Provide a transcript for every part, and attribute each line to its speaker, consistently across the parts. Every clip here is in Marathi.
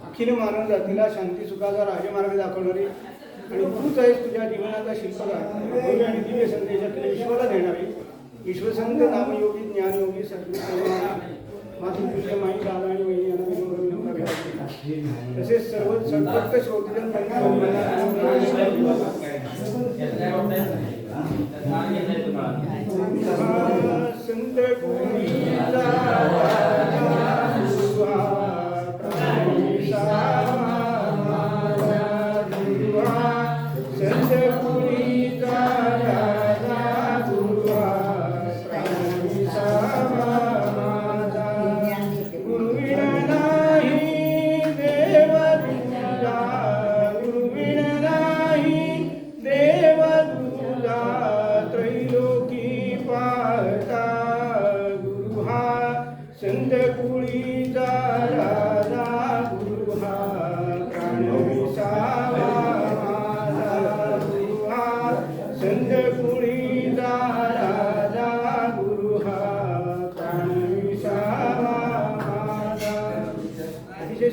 Speaker 1: अखिल मानव जातीला शांती सुखाचा राजमार्ग दाखवणारी आणि तूच आहेस तुझ्या जीवनाचा शिल्पकार आणि दिव्य संदेशातील विश्वाला देणारी विश्वसंत नामयोगी ज्ञानयोगी सद्गुरू मातृपूज्य माई दादा आणि वहिनी यांना विनम्र भेट तसेच सर्व संतप्त श्रोतजन संत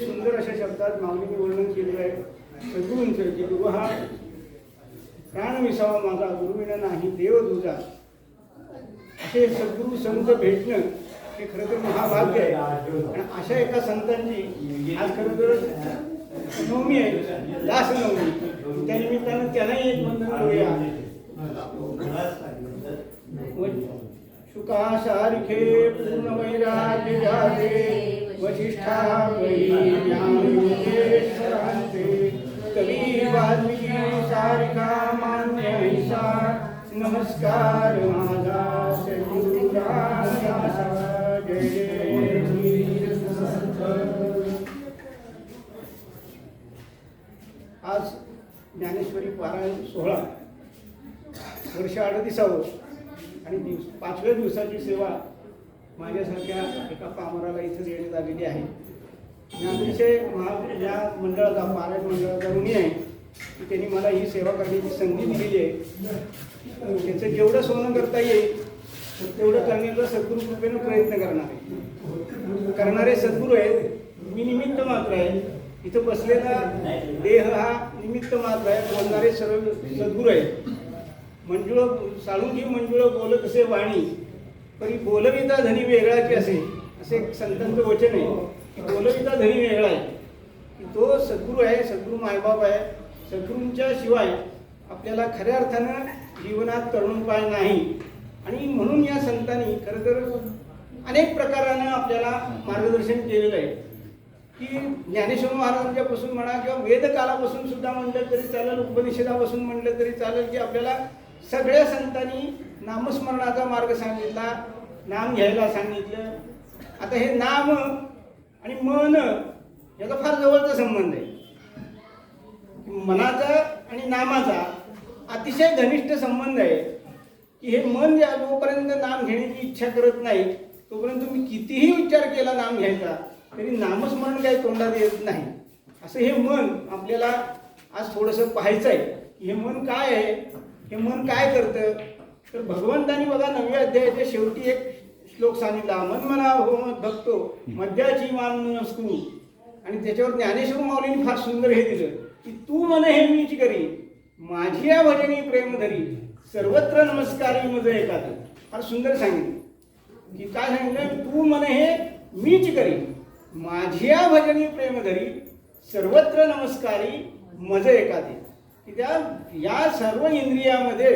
Speaker 1: सुंदर अशा शब्दात माऊलींनी वर्णन केलेलं आहे सद्गुरूंचं की गुरु हा प्राण विसावा माझा गुरुविना नाही देव तुझा असे सद्गुरू संत भेटणं हे खरं तर महाभाग्य आहे. आणि अशा एका संतांची आज खरं तर नवमी आहे, दास नवमी, त्या निमित्तानं त्यांनाही एक वंदन करूया. शुका सारखे पूर्ण वैराग्य जाते वशिष्ठा कवी वाल्मिकी सारिका मान्य ऐसा नमस्कार माझा आज ज्ञानेश्वरी पारायण सोहळा वर्ष 38वा आणि 5व्या दिवसाची सेवा माझ्यासारख्या एका पामराला इथं देण्यात आलेली आहे. अतिशय या मंडळाचा पारायण मंडळाचा ऋणी आहे की त्यांनी मला ही सेवा करण्याची संधी दिलेली आहे. त्याचं जेवढं सोनं करता येईल तेवढं करण्याचा सद्गुरू कृपेनं प्रयत्न करणारे सद्गुरू आहेत. मी निमित्त मात्र आहे. इथं बसलेला देह हा निमित्त मात्र आहे. बोलणारे सर्व सद्गुरू आहेत. मंजुळ साळुंगी मंजुळ बोलत असे वाणी परी बोलविता धनी वेगळाची असे एक संतांचं वचन आहे की बोलविता धनी वेगळा आहे की तो सद्गुरू आहे, सद्गुरू मायबाप आहे. सद्गुरूंच्या शिवाय आपल्याला खऱ्या अर्थानं जीवनात तरुणोपाय नाही. आणि म्हणून या संतांनी खरं तर अनेक प्रकारानं आपल्याला मार्गदर्शन केलेलं आहे की ज्ञानेश्वर महाराजांच्यापासून म्हणा किंवा वेदकालापासून सुद्धा म्हटलं तरी चालेल, उपनिषदापासून म्हटलं तरी चालेल की आपल्याला सगळ्या संतांनी नामस्मरणाचा मार्ग सांगितला, नाम घ्यायला सांगितलं. आता हे नाम आणि मन याचा फार जवळचा संबंध आहे. मनाचा आणि नामाचा अतिशय घनिष्ठ संबंध आहे की हे मन जोपर्यंत नाम घेण्याची इच्छा करत नाही तोपर्यंत तुम्ही कितीही विचार केला नाम घ्यायचा तरी नामस्मरण काही तोंडात येत नाही. असं हे मन आपल्याला आज थोडंसं पाहायचं आहे की हे मन काय आहे, हे मन काय करतं. तर भगवंतानी बघा 9व्या अध्यायाच्या शेवटी एक श्लोक सांगितला, मन मना हो मत भक्तो मध्याची मान नसकू. आणि त्याच्यावर ज्ञानेश्वर माऊलींनी फार सुंदर हे दिलं की तू मन हे मीच करी माझी या भजनी प्रेम धरी सर्वत्र नमस्कारी मज एकात. फार सुंदर सांगितलं की काय सांगितलं, तू मन हे मीच करी माझी या भजनी प्रेम धरी सर्वत्र नमस्कारी मज एकात. की त्या या सर्व इंद्रियामध्ये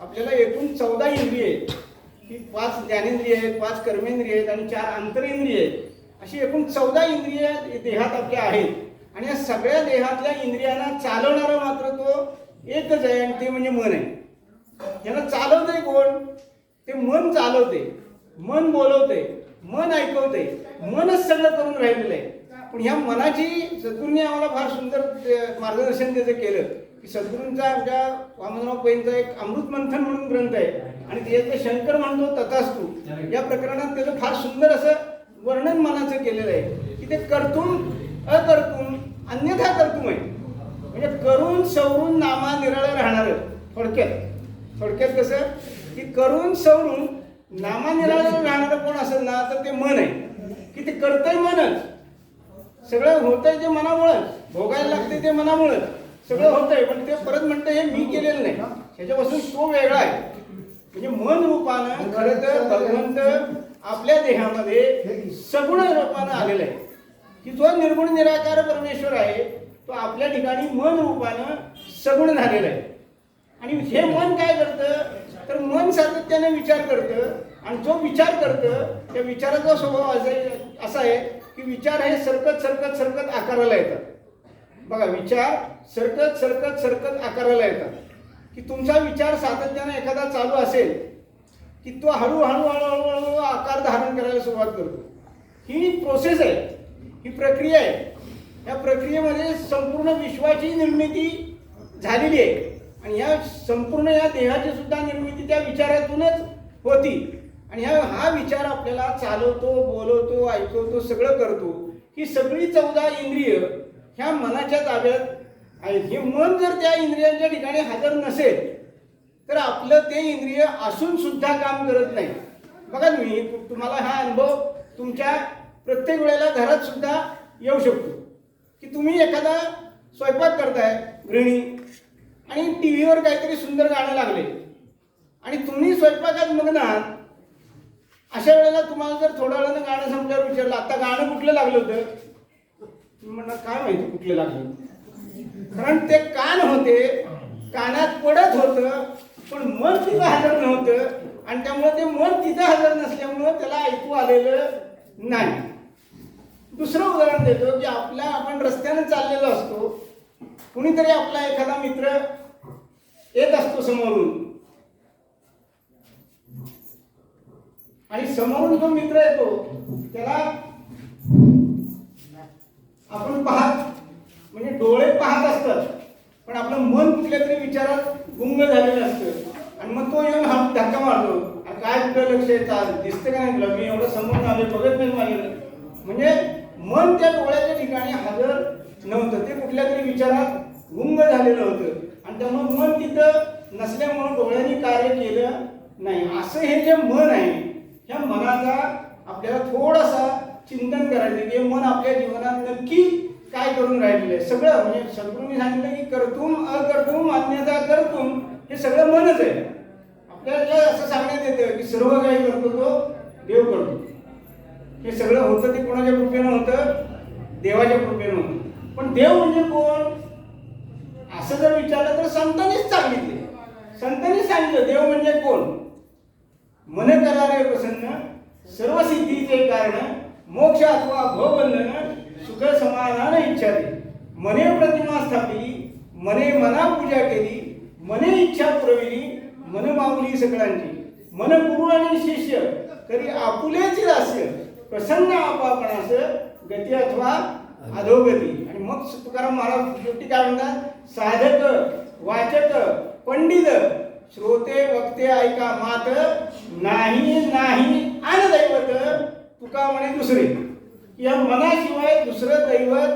Speaker 1: आपल्याला एकूण 14 इंद्रिय आहेत. ही 5 ज्ञानेंद्रिय आहेत, 5 कर्मेंद्रिय आहेत आणि 4 अंतरेंद्रिय आहेत. अशी एकूण 14 इंद्रिय देहात आपल्या आहेत. आणि या सगळ्या देहातल्या इंद्रियांना चालवणारा मात्र तो एकच आहे आणि ते म्हणजे मन आहे. याला चालवते कोण? ते मन चालवते, मन बोलवते, मन ऐकवते, मनच सगळं करून राहिलेलं आहे. पण ह्या मनाची सद्गुरूंनी आम्हाला फार सुंदर मार्गदर्शन त्याचं केलं की सद्गुरूंचा आमच्या वामनराव पैंचा एक अमृत मंथन म्हणून ग्रंथ आहे आणि त्याचं शंकर म्हणतो तथास्तु या प्रकरणात त्याचं फार सुंदर असं वर्णन मनाचं केलेलं आहे की ते कर्तुम अकर्तुम अन्यथा कर्तुम आहे. म्हणजे करून सवरून नामा निराळं राहणारं. थोडक्यात कसं की करून सवरून नामा निराळं राहणारं कोण असेल ना तर ते मन आहे की ते करतंय मनच. सगळं होतंय ते मनामुळेच, भोगायला लागते ते मनामुळेच सगळं होतंय. पण ते परत म्हणतं हे मी केलेलं नाही, ह्याच्यापासून तो वेगळा आहे. म्हणजे मन रूपानं खरं तर भगवंत आपल्या देहामध्ये सगुण रूपानं आलेला आहे की जो निर्गुण निराकार परमेश्वर आहे तो आपल्या ठिकाणी मन रूपानं सगुण झालेला आहे. आणि हे मन काय करतं तर मन सातत्याने विचार करतं आणि जो विचार करतं त्या विचाराचा स्वभाव असा आहे की विचार हे सरकत आकाराला येतात. बघा, विचार सरकत आकाराला येतात की तुमचा विचार सातत्याने एखादा चालू असेल की तो हळूहळू आकार धारण करायला सुरुवात करतो. ही प्रोसेस आहे, ही प्रक्रिया आहे. या प्रक्रियेमध्ये संपूर्ण विश्वाची निर्मिती झालेली आहे आणि या संपूर्ण या देहाची सुद्धा निर्मिती त्या विचारातूनच होती. आणि हा विचार आपल्याला चालवतो, बोलवतो, ऐकवतो, सगळं करतो. ही सगळी 14 इंद्रिय ह्या मनाच्या ताब्यात आहेत. हे मन जर त्या इंद्रियांच्या ठिकाणी हजर नसेल तर आपलं ते इंद्रिय असून सुद्धा काम करत नाही. बघा, तुम्हाला हा अनुभव तुमच्या प्रत्येक वेळेला घरात सुद्धा येऊ शकतो की तुम्ही एखादा स्वयंपाक करताय गृहिणी आणि टीव्हीवर काहीतरी सुंदर गाणं लागले आणि तुम्ही स्वयंपाकात मग्न आहात. अशा वेळेला तुम्हाला जर थोड्या वेळानं गाणं समजायला विचारलं आता गाणं कुठलं लागलं होतं, तुम्ही म्हणणार काय माहिती कुठलं लागलं. कारण ते कान होते, कानात पडत होतं पण मन तिथं हजर नव्हतं आणि त्यामुळे ते मन तिथं हजर नसल्यामुळं त्याला ऐकू आलेलं नाही. दुसरं उदाहरण देतो की आपण रस्त्याने चाललेलो असतो, कुणीतरी आपला एखादा मित्र येत असतो समोरून आणि समोरून जो मित्र येतो त्याला आपण म्हणजे डोळे पाहत असतात पण आपलं मन कुठल्या तरी विचारात गुंग झालेलं असतं आणि मग तो येऊन हा धक्का मारतो. काय कुठं लक्ष येतात दिसतं का नाही तुला, मी एवढं समोरून आले बघत नाही माझ्या. म्हणजे मन त्या डोळ्याच्या ठिकाणी हजर नव्हतं, ते कुठल्या तरी विचारात गुंग झालेलं होतं आणि त्यामुळे मन तिथं नसल्यामुळं डोळ्यांनी कार्य केलं नाही. असं हे जे मन आहे ह्या मनाचा आपल्याला थोडासा चिंतन करायचं की मन आपल्या जीवनात नक्की काय करून राहिलेलं आहे. सगळं म्हणजे सद्गुरूंनी सांगितलं की कर्तुम अकर्तुम अन्यथा कर्तुम हे सगळं मनच आहे. आपल्याला असं सांगण्यात येतं की सर्व काही करतो तो देव करतो. हे सगळं होतं ते कोणाच्या कृपेनं होतं, देवाच्या कृपेनं होतं. पण देव म्हणजे कोण असं जर विचारलं तर संतांनीच सांगितले. संतांनी सांगितलं देव म्हणजे कोण. मन करारे प्रसन्न सर्व सिद्धीचे कारण मोक्ष अथवा भवबंधन सुख समाधान इच्छा दे. मने प्रतिमा स्थापिली, मने मना पूजा केली, मने इच्छा पुरविली, मन माऊली सकळांची. मन गुरु आणि शिष्य करी आपुलेची दास्य प्रसन्न आपापणास गती अथवा अधोगती. आणि मग तुकाराम महाराज शेवटी काय म्हणतात, साधक वाचक पंडित श्रोते वक्ते ऐका मात नाही आणि दैवत तुका म्हणे दुसरे. या मनाशिवाय दुसरं दैवत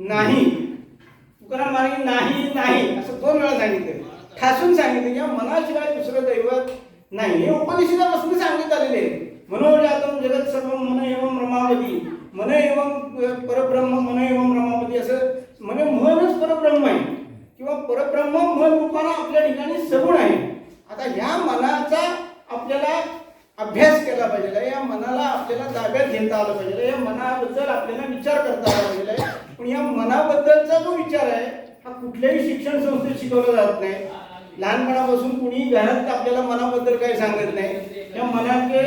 Speaker 1: नाही. तुकाराम महाराज नाही असं 2 वेळा सांगितलं, ठासून सांगितलं की या मनाशिवाय दुसरं दैवत नाही. हे उपनिषदापासून सांगण्यात आलेले आहे. मनोजातम जगत सर्व मन एवं रमावती, मन एवं परब्रह्म, मन एवं रमावती. असं म्हणजे मनच परब्रह्म आहे किंवा परब्रह्म मन रूपानं आपल्या ठिकाणी सगुण आहे. आता ह्या मनाचा आपल्याला अभ्यास केला पाहिजे, या मनाला आपल्याला ताब्यात घेता आलं पाहिजे, या मनाबद्दल आपल्याला विचार करता आला पाहिजे. पण या मनाबद्दलचा जो विचार आहे हा कुठल्याही शिक्षण संस्थेत शिकवला जात नाही. लहानपणापासून कुणी घरात आपल्याला मनाबद्दल काही सांगत नाही. या मनाचे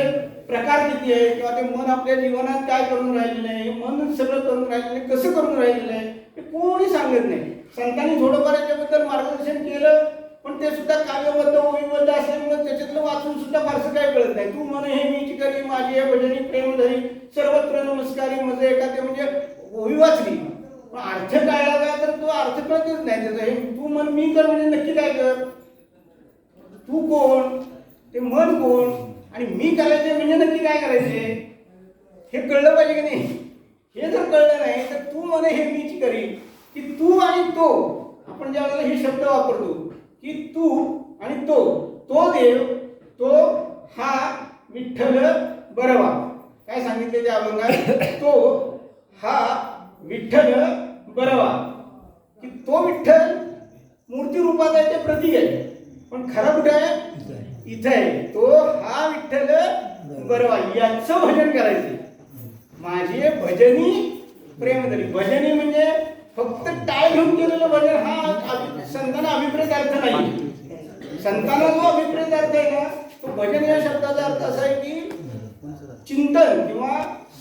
Speaker 1: प्रकार किती आहे किंवा ते मन आपल्या जीवनात काय करून राहिलेलं आहे, मन सगळं करून राहिलेलं आहे, कसं करून राहिलेलं आहे हे कोणी सांगत नाही. संतांनी थोडंफार याच्याबद्दल मार्गदर्शन केलं पण ते सुद्धा काव्यबद्ध ओवीबद्ध असल्यामुळे त्याच्यातलं वाचून सुद्धा फारसं काही कळत नाही. तू मन हे मीची करी माझी या भजनी प्रेम धरी सर्वत्र नमस्कारी मजे एखादे म्हणजे ओवी वाचली पण अर्थ कळला का तर तो अर्थ कळतच नाही त्याचा. हे तू मन मी कर म्हणजे नक्की काय कर, तू कोण, ते मन कोण आणि मी करायचे म्हणजे नक्की काय करायचे हे कळलं पाहिजे की नाही. हे जर कळलं नाही तर तू म्हणे हे मीच करीन, की तू आणि तो, आपण ज्या वेळेला हे शब्द वापरतो की तू आणि तो देव, तो हा विठ्ठल बरवा. काय सांगितले त्या अभंगात? तो हा विठ्ठल बरवा, की तो विठ्ठल मूर्ती रूपात आहे, ते प्रतीक आहे, पण खरा कुठे आहे? इथं आहे. तो हा विठ्ठल बरवा, याचं भजन करायचं. माझे भजनी प्रेम धरी. भजनी म्हणजे फक्त टाळ घेऊन केलेलं भजन हा संतांना अभिप्रेत अर्थ नाही. संतांना जो अभिप्रेत अर्थ आहे ना, तो भजन या शब्दाचा अर्थ असा आहे की चिंतन किंवा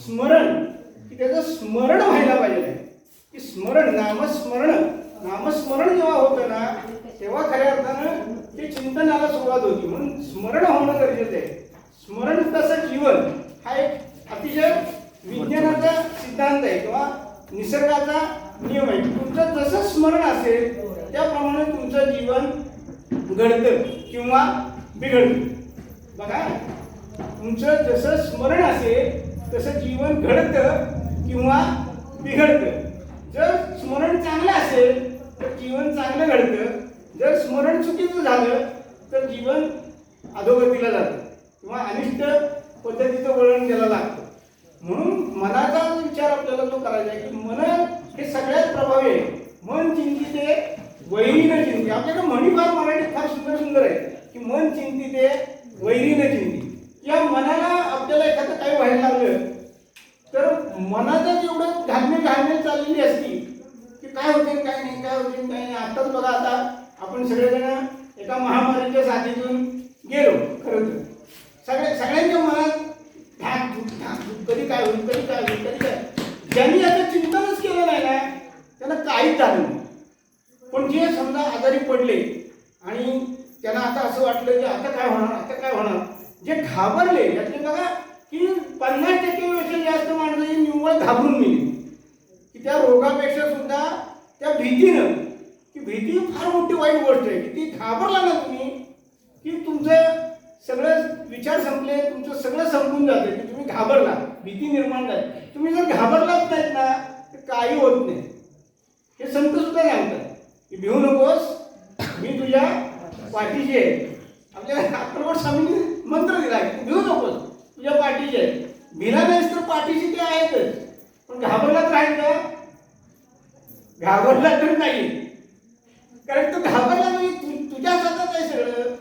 Speaker 1: स्मरण, की त्याचं स्मरण व्हायला पाहिजे. की स्मरण, नामस्मरण जेव्हा होतं ना तेव्हा खऱ्या अर्थानं ते चिंतनाला सुरुवात होती. म्हणून स्मरण होणं गरजेचं आहे. स्मरण तसं जीवन हा एक अतिशय विज्ञानाचा सिद्धांत आहे किंवा निसर्गाचा नियम आहे. तुमचं जसं स्मरण असेल त्याप्रमाणे तुमचं जीवन घडतं किंवा बिघडतं. बघा, तुमचं जसं स्मरण असेल तसं जीवन घडतं किंवा बिघडतं. जर स्मरण चांगलं असेल तर जीवन चांगलं घडतं. जर स्मरण चुकीचं झालं तर जीवन अधोगतीला जातं किंवा अनिष्ट पद्धतीचं वळण द्यायला लागतं. म्हणून मनाचा विचार आपल्याला जो करायचा आहे की मन हे सगळ्यात प्रभावी आहे. मन चिंतिते वैरीनं चिंती. आपल्याकडे म्हणी फार मराठीत फार सुंदर सुंदर आहे की मन चिंतिते वैरीनं चिंती. या मनाला आपल्याला एखादं काही व्हायला लागलं तर मनाचं जेवढं घालमेल चाललेली असती की काय होते काय नाही, काय होते काय नाही. आताच बघा, आता आपण सगळेजण एका महामारीच्या साथीतून गेलो. खरं तर सगळ्यांच्या मनात धाक कधी काय होईल, कधी काय होईल, कधी काय. ज्यांनी याचं चिंतनच केलं नाही ना त्यांना काहीच झालं नाही. पण जे समजा आजारी पडले आणि त्यांना आता असं वाटलं की आता काय होणार, जे घाबरले, यातले बघा की 50% जास्त माणसं ही निव्वळ घाबरून मिळली की त्या रोगापेक्षा सुद्धा त्या भीतीनं, की भीती फार मोठी वाईट गोष्ट आहे. की ती घाबरला ना तुम्ही की तुमचं सगळं विचार संपले, तुमचं सगळं संपून जाते. की तुम्ही घाबरला, भीती निर्माण झाली. तुम्ही जर घाबरलाच नाहीत ना तर काही होत नाही. हे संत सुद्धा सांगतात की भिवू नकोस, मी तुझ्या पाठीशी आहे. आपल्याला अक्कलकोट स्वामींनी मंत्र दिला की भिवू नकोस, तुझ्या पाठीशी आहे. भिला नाहीस तर पाठीशी ते आहेतच. पण घाबरलाच राहील का? घाबरला तर नाही. कारण तो घाबरला म्हणजे तुझ्या हातात आहे सगळं.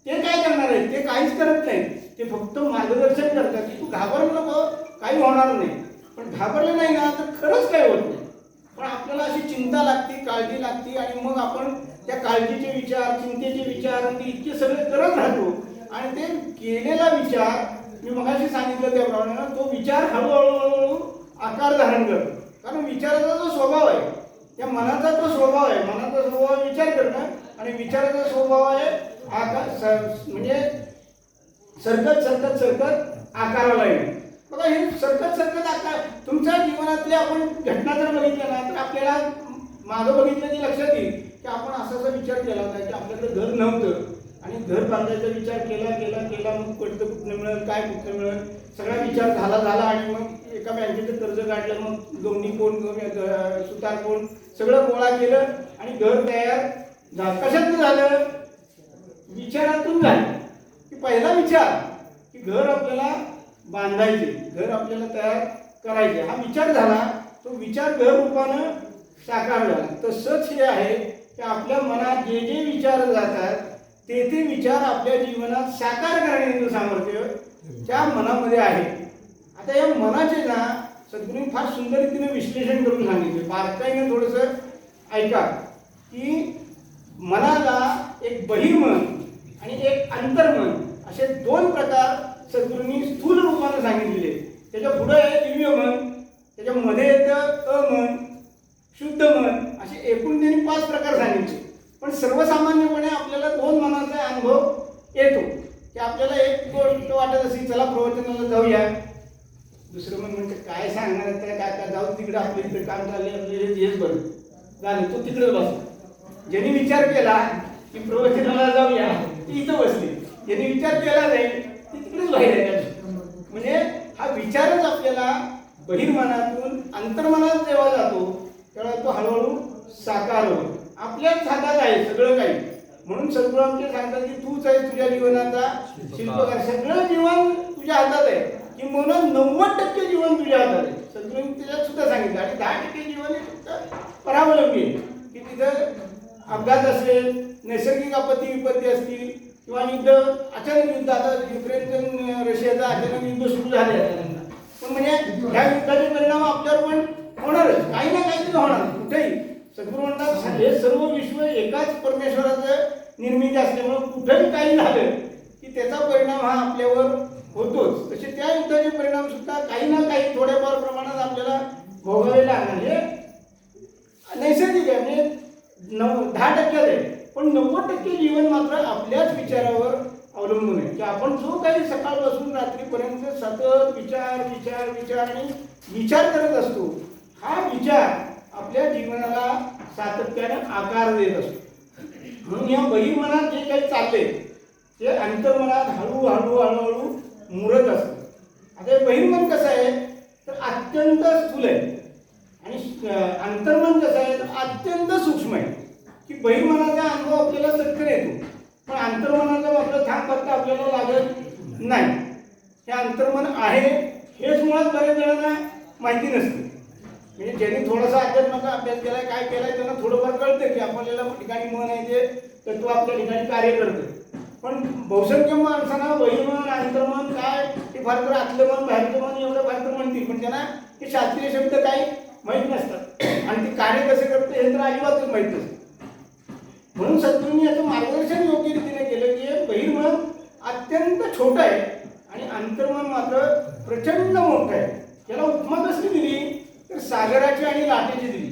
Speaker 1: ते काय करणार आहे? ते काहीच करत नाही. ते फक्त मार्गदर्शन करतात की तू घाबरू नको, काही होणार नाही. पण घाबरलं नाही ना तर खरंच काय होत नाही. पण आपल्याला अशी चिंता लागते, काळजी लागते आणि मग आपण त्या काळजीचे विचार, चिंतेचे विचार ते इतके सगळे करत राहतो. आणि ते केलेला विचार, मी मगाशी सांगितलं त्याप्रमाणे, तो विचार हळूहळू आकार धारण करतो. कारण विचाराचा जो स्वभाव आहे, त्या मनाचा तो स्वभाव आहे. मनाचा स्वभाव विचार करणं आणि विचाराचा स्वभाव आहे म्हणजे सरकत आकाराला येणं. बघा, हे सरकत आकार तुमच्या जीवनातले आपण घटना जर बघितल्या ना तर आपल्याला मागं बघितलं की लक्षात येईल की आपण असा विचार केला होता की आपल्याकडे घर नव्हतं आणि घर बांधायचा विचार केला मग कुठनं मिळेल, काय कुठनं मिळेल, सगळा विचार झाला आणि मग एका बँकेचं कर्ज काढलं. मग दोन्ही कोण सुतार कोण सगळं गोळा केलं आणि घर तयार झालं. कशातून झालं? विचारातून झालं. की पहिला विचार की घर आपल्याला बांधायचे, घर आपल्याला तयार करायचे, हा विचार झाला. तो विचार घर रूपानं साकार झाला. तसंच हे आहे की आपल्या मनात जे जे विचार जातात ते विचार आपल्या जीवनात साकार करण्याचं सामर्थ्य त्या मनामध्ये आहे. आता या मनाचे ना सद्गुरूंनी फार सुंदर रीतीने विश्लेषण करून सांगितले. बारकाईने थोडंसं ऐका की मनाला एक बहिर्मन आणि एक अंतर्मन असे दोन प्रकार सद्गुरूंनी स्थूल रूपाने सांगितलेले. त्याच्या पुढे आहे दिव्य मन, त्याच्यामध्ये येतं अमन, शुद्ध मन, असे एकूण त्यांनी 5 प्रकार सांगितले. पण सर्वसामान्यपणे आपल्याला 2 मनाचा अनुभव येतो की आपल्याला एक गोष्ट वाटत असेल, चला प्रवचनाला जाऊया. दुसरं मन म्हणजे काय सांगणार आहे, काय जाऊ तिकडे, आपल्या इकडे काम चालले, आपले हेच बरं झालं, तू तिकडे बस. ज्यांनी विचार केला की प्रवचनाला जाऊया ती इथं बसली. ज्यांनी विचार केला जाईल ते तिकडेच बाहेर आहे. म्हणजे हा विचारच आपल्याला बहिर्मनातून अंतर्मनात जेव्हा जातो तेव्हा तो हळूहळू साकार होतो. आपल्याच हातात आहे सगळं काही. म्हणून सद्गुरू आमचे सांगतात की तूच आहे तुझ्या जीवनाचा शिल्पकार. सगळं जीवन तुझ्या हातात आहे की म्हणून 90% जीवन तुझ्या हातात आहे. सद्गुरूंनी त्याच्यात सुद्धा सांगितलं. आणि 10% जीवन हे फक्त परावलंबी आहे की तिथं अपघात असेल, नैसर्गिक आपत्ती विपत्ती असतील किंवा युद्ध, अचानक युद्ध. आता युक्रेन रशियाचा अचानक युद्ध सुरू झाले पण म्हणजे ह्या युद्धाचे परिणाम आपल्यावर पण होणारच, काही ना काहीतरी होणार कुठेही. सद्गुरू म्हणतात हे सर्व विश्व एकाच परमेश्वराचं निर्मिती असल्यामुळे कुठेही काही झालं की त्याचा परिणाम हा आपल्यावर होतोच. तसे त्या युद्धाचे परिणाम सुद्धा काही ना काही थोड्याफार प्रमाणात आपल्याला भोगावे लागणार. हे नैसर्गिक आहे. म्हणजे 10% आहे पण 90% जीवन मात्र आपल्याच विचारावर अवलंबून आहे की आपण जो काही सकाळपासून रात्रीपर्यंत सतत विचार विचार विचार आणि विचार करत असतो. हा विचार आपल्या जीवनाला सातत्याने आकार देत असतो. म्हणून या बहिर्मनात जे काही चालले ते अंतर्मनात हळूहळू हळूहळू मुरत असतं. आता हे बहिर्मन कसं आहे तर अत्यंत स्थूल आहे आणि अंतर्मन कसं आहे तर अत्यंत सूक्ष्म आहे. की बहिर्मनाचा अनुभव आपल्याला सत्य येतो पण अंतर्मनाचा मात्र थांब पत्ता आपल्याला लागत नाही. हे अंतर्मन आहे हेच मुळात बऱ्याच जणांना माहिती नसतं. म्हणजे ज्यांनी थोडासा अध्यात्माचा अभ्यास केलाय काय केलाय त्यांना थोडंफार कळतं की आपल्याला ठिकाणी मन आहे ते तत्व आपल्या ठिकाणी कार्य करतं. पण बहुसंख्य माणसांना बहिर्मन अंतर्मन काय ते फार तर आतलं मन बाहेरचं मन एवढं फार तर म्हणतील पण त्यांना हे शास्त्रीय शब्द काही माहीत नसतात आणि ते कार्य कसं करतं हे तर अजिबातच माहीत नसतं. म्हणून सद्गुरूंनी याचं मार्गदर्शन योग्य रीतीने केलं की बहिर्मन अत्यंत छोटं आहे आणि अंतर्मन मात्र प्रचंड मोठं आहे. याला उपमा कसली दिली तर सागराची आणि लाटेची दिली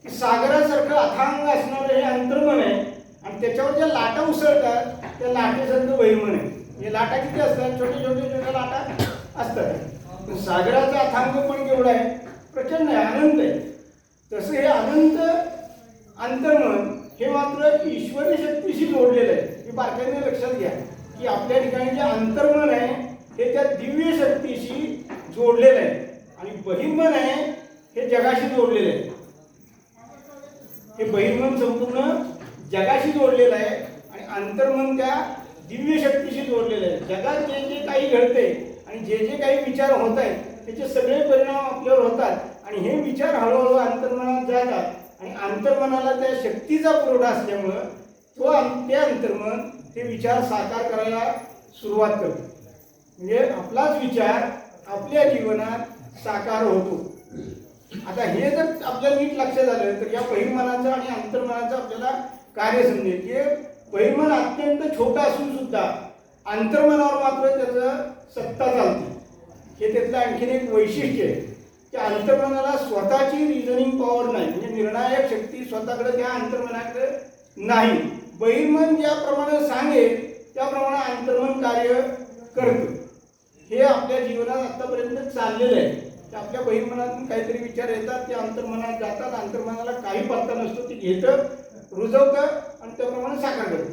Speaker 1: की सागरासारखं अथांग असणारं हे अंतर्मन आहे आणि त्याच्यावर ज्या लाटा उसळतात त्या लाटेसारखं बहिर्मन आहे. हे लाटा किती असतात छोटे छोटे छोटे लाटा असतात पण सागराचा अथांग पण केवढा आहे प्रचंड आहे अनंत आहे. तसं हे अनंत अंतर्मन हे मात्र ईश्वरी शक्तीशी जोडलेलं आहे. हे बारकाईने लक्षात घ्या की आपल्या ठिकाणी जे अंतर्मन आहे हे त्या दिव्य शक्तीशी जोडलेलं आहे आणि बहिर्मन आहे हे जगाशी जोडलेलं आहे. हे बहिर्मन संपूर्ण जगाशी जोडलेलं आहे आणि अंतर्मन त्या दिव्य शक्तीशी जोडलेलं आहे. जगात जे जे काही घडते आणि जे जे काही विचार होत आहेत त्याचे सगळे परिणाम आपल्यावर होतात आणि हे विचार हळूहळू अंतर्मनात जातात आणि अंतर्मनाला त्या शक्तीचा पुरवठा असल्यामुळं ते अंतर्मन ते विचार साकार करायला सुरुवात करतो. म्हणजे आपलाच विचार आपल्या जीवनात साकार होतो. आता हे जर आपल्याला नीट लक्षात आलं तर या बहिर्मनाचं आणि अंतर्मनाचं आपल्याला कार्य समजेल की बहिर्मन अत्यंत छोटं असून सुद्धा अंतर्मनावर मात्र त्याचं सत्ता चालते. हे त्यातलं आणखीन एक वैशिष्ट्य आहे की अंतर्मनाला स्वतःची रिझनिंग पॉवर नाही. म्हणजे निर्णायक शक्ती स्वतःकडे त्या अंतर्मनाकडे नाही. बहिर्मन ज्याप्रमाणे सांगेल त्याप्रमाणे अंतर्मन कार्य करतं. हे आपल्या जीवनात आतापर्यंत चाललेलं आहे की आपल्या बहिर्मनातून काहीतरी विचार येतात ते अंतर्मनात जातात. अंतर्मनाला काही पत्ता नसतो ते घेतं रुजवतं आणि त्याप्रमाणे साकार करतं.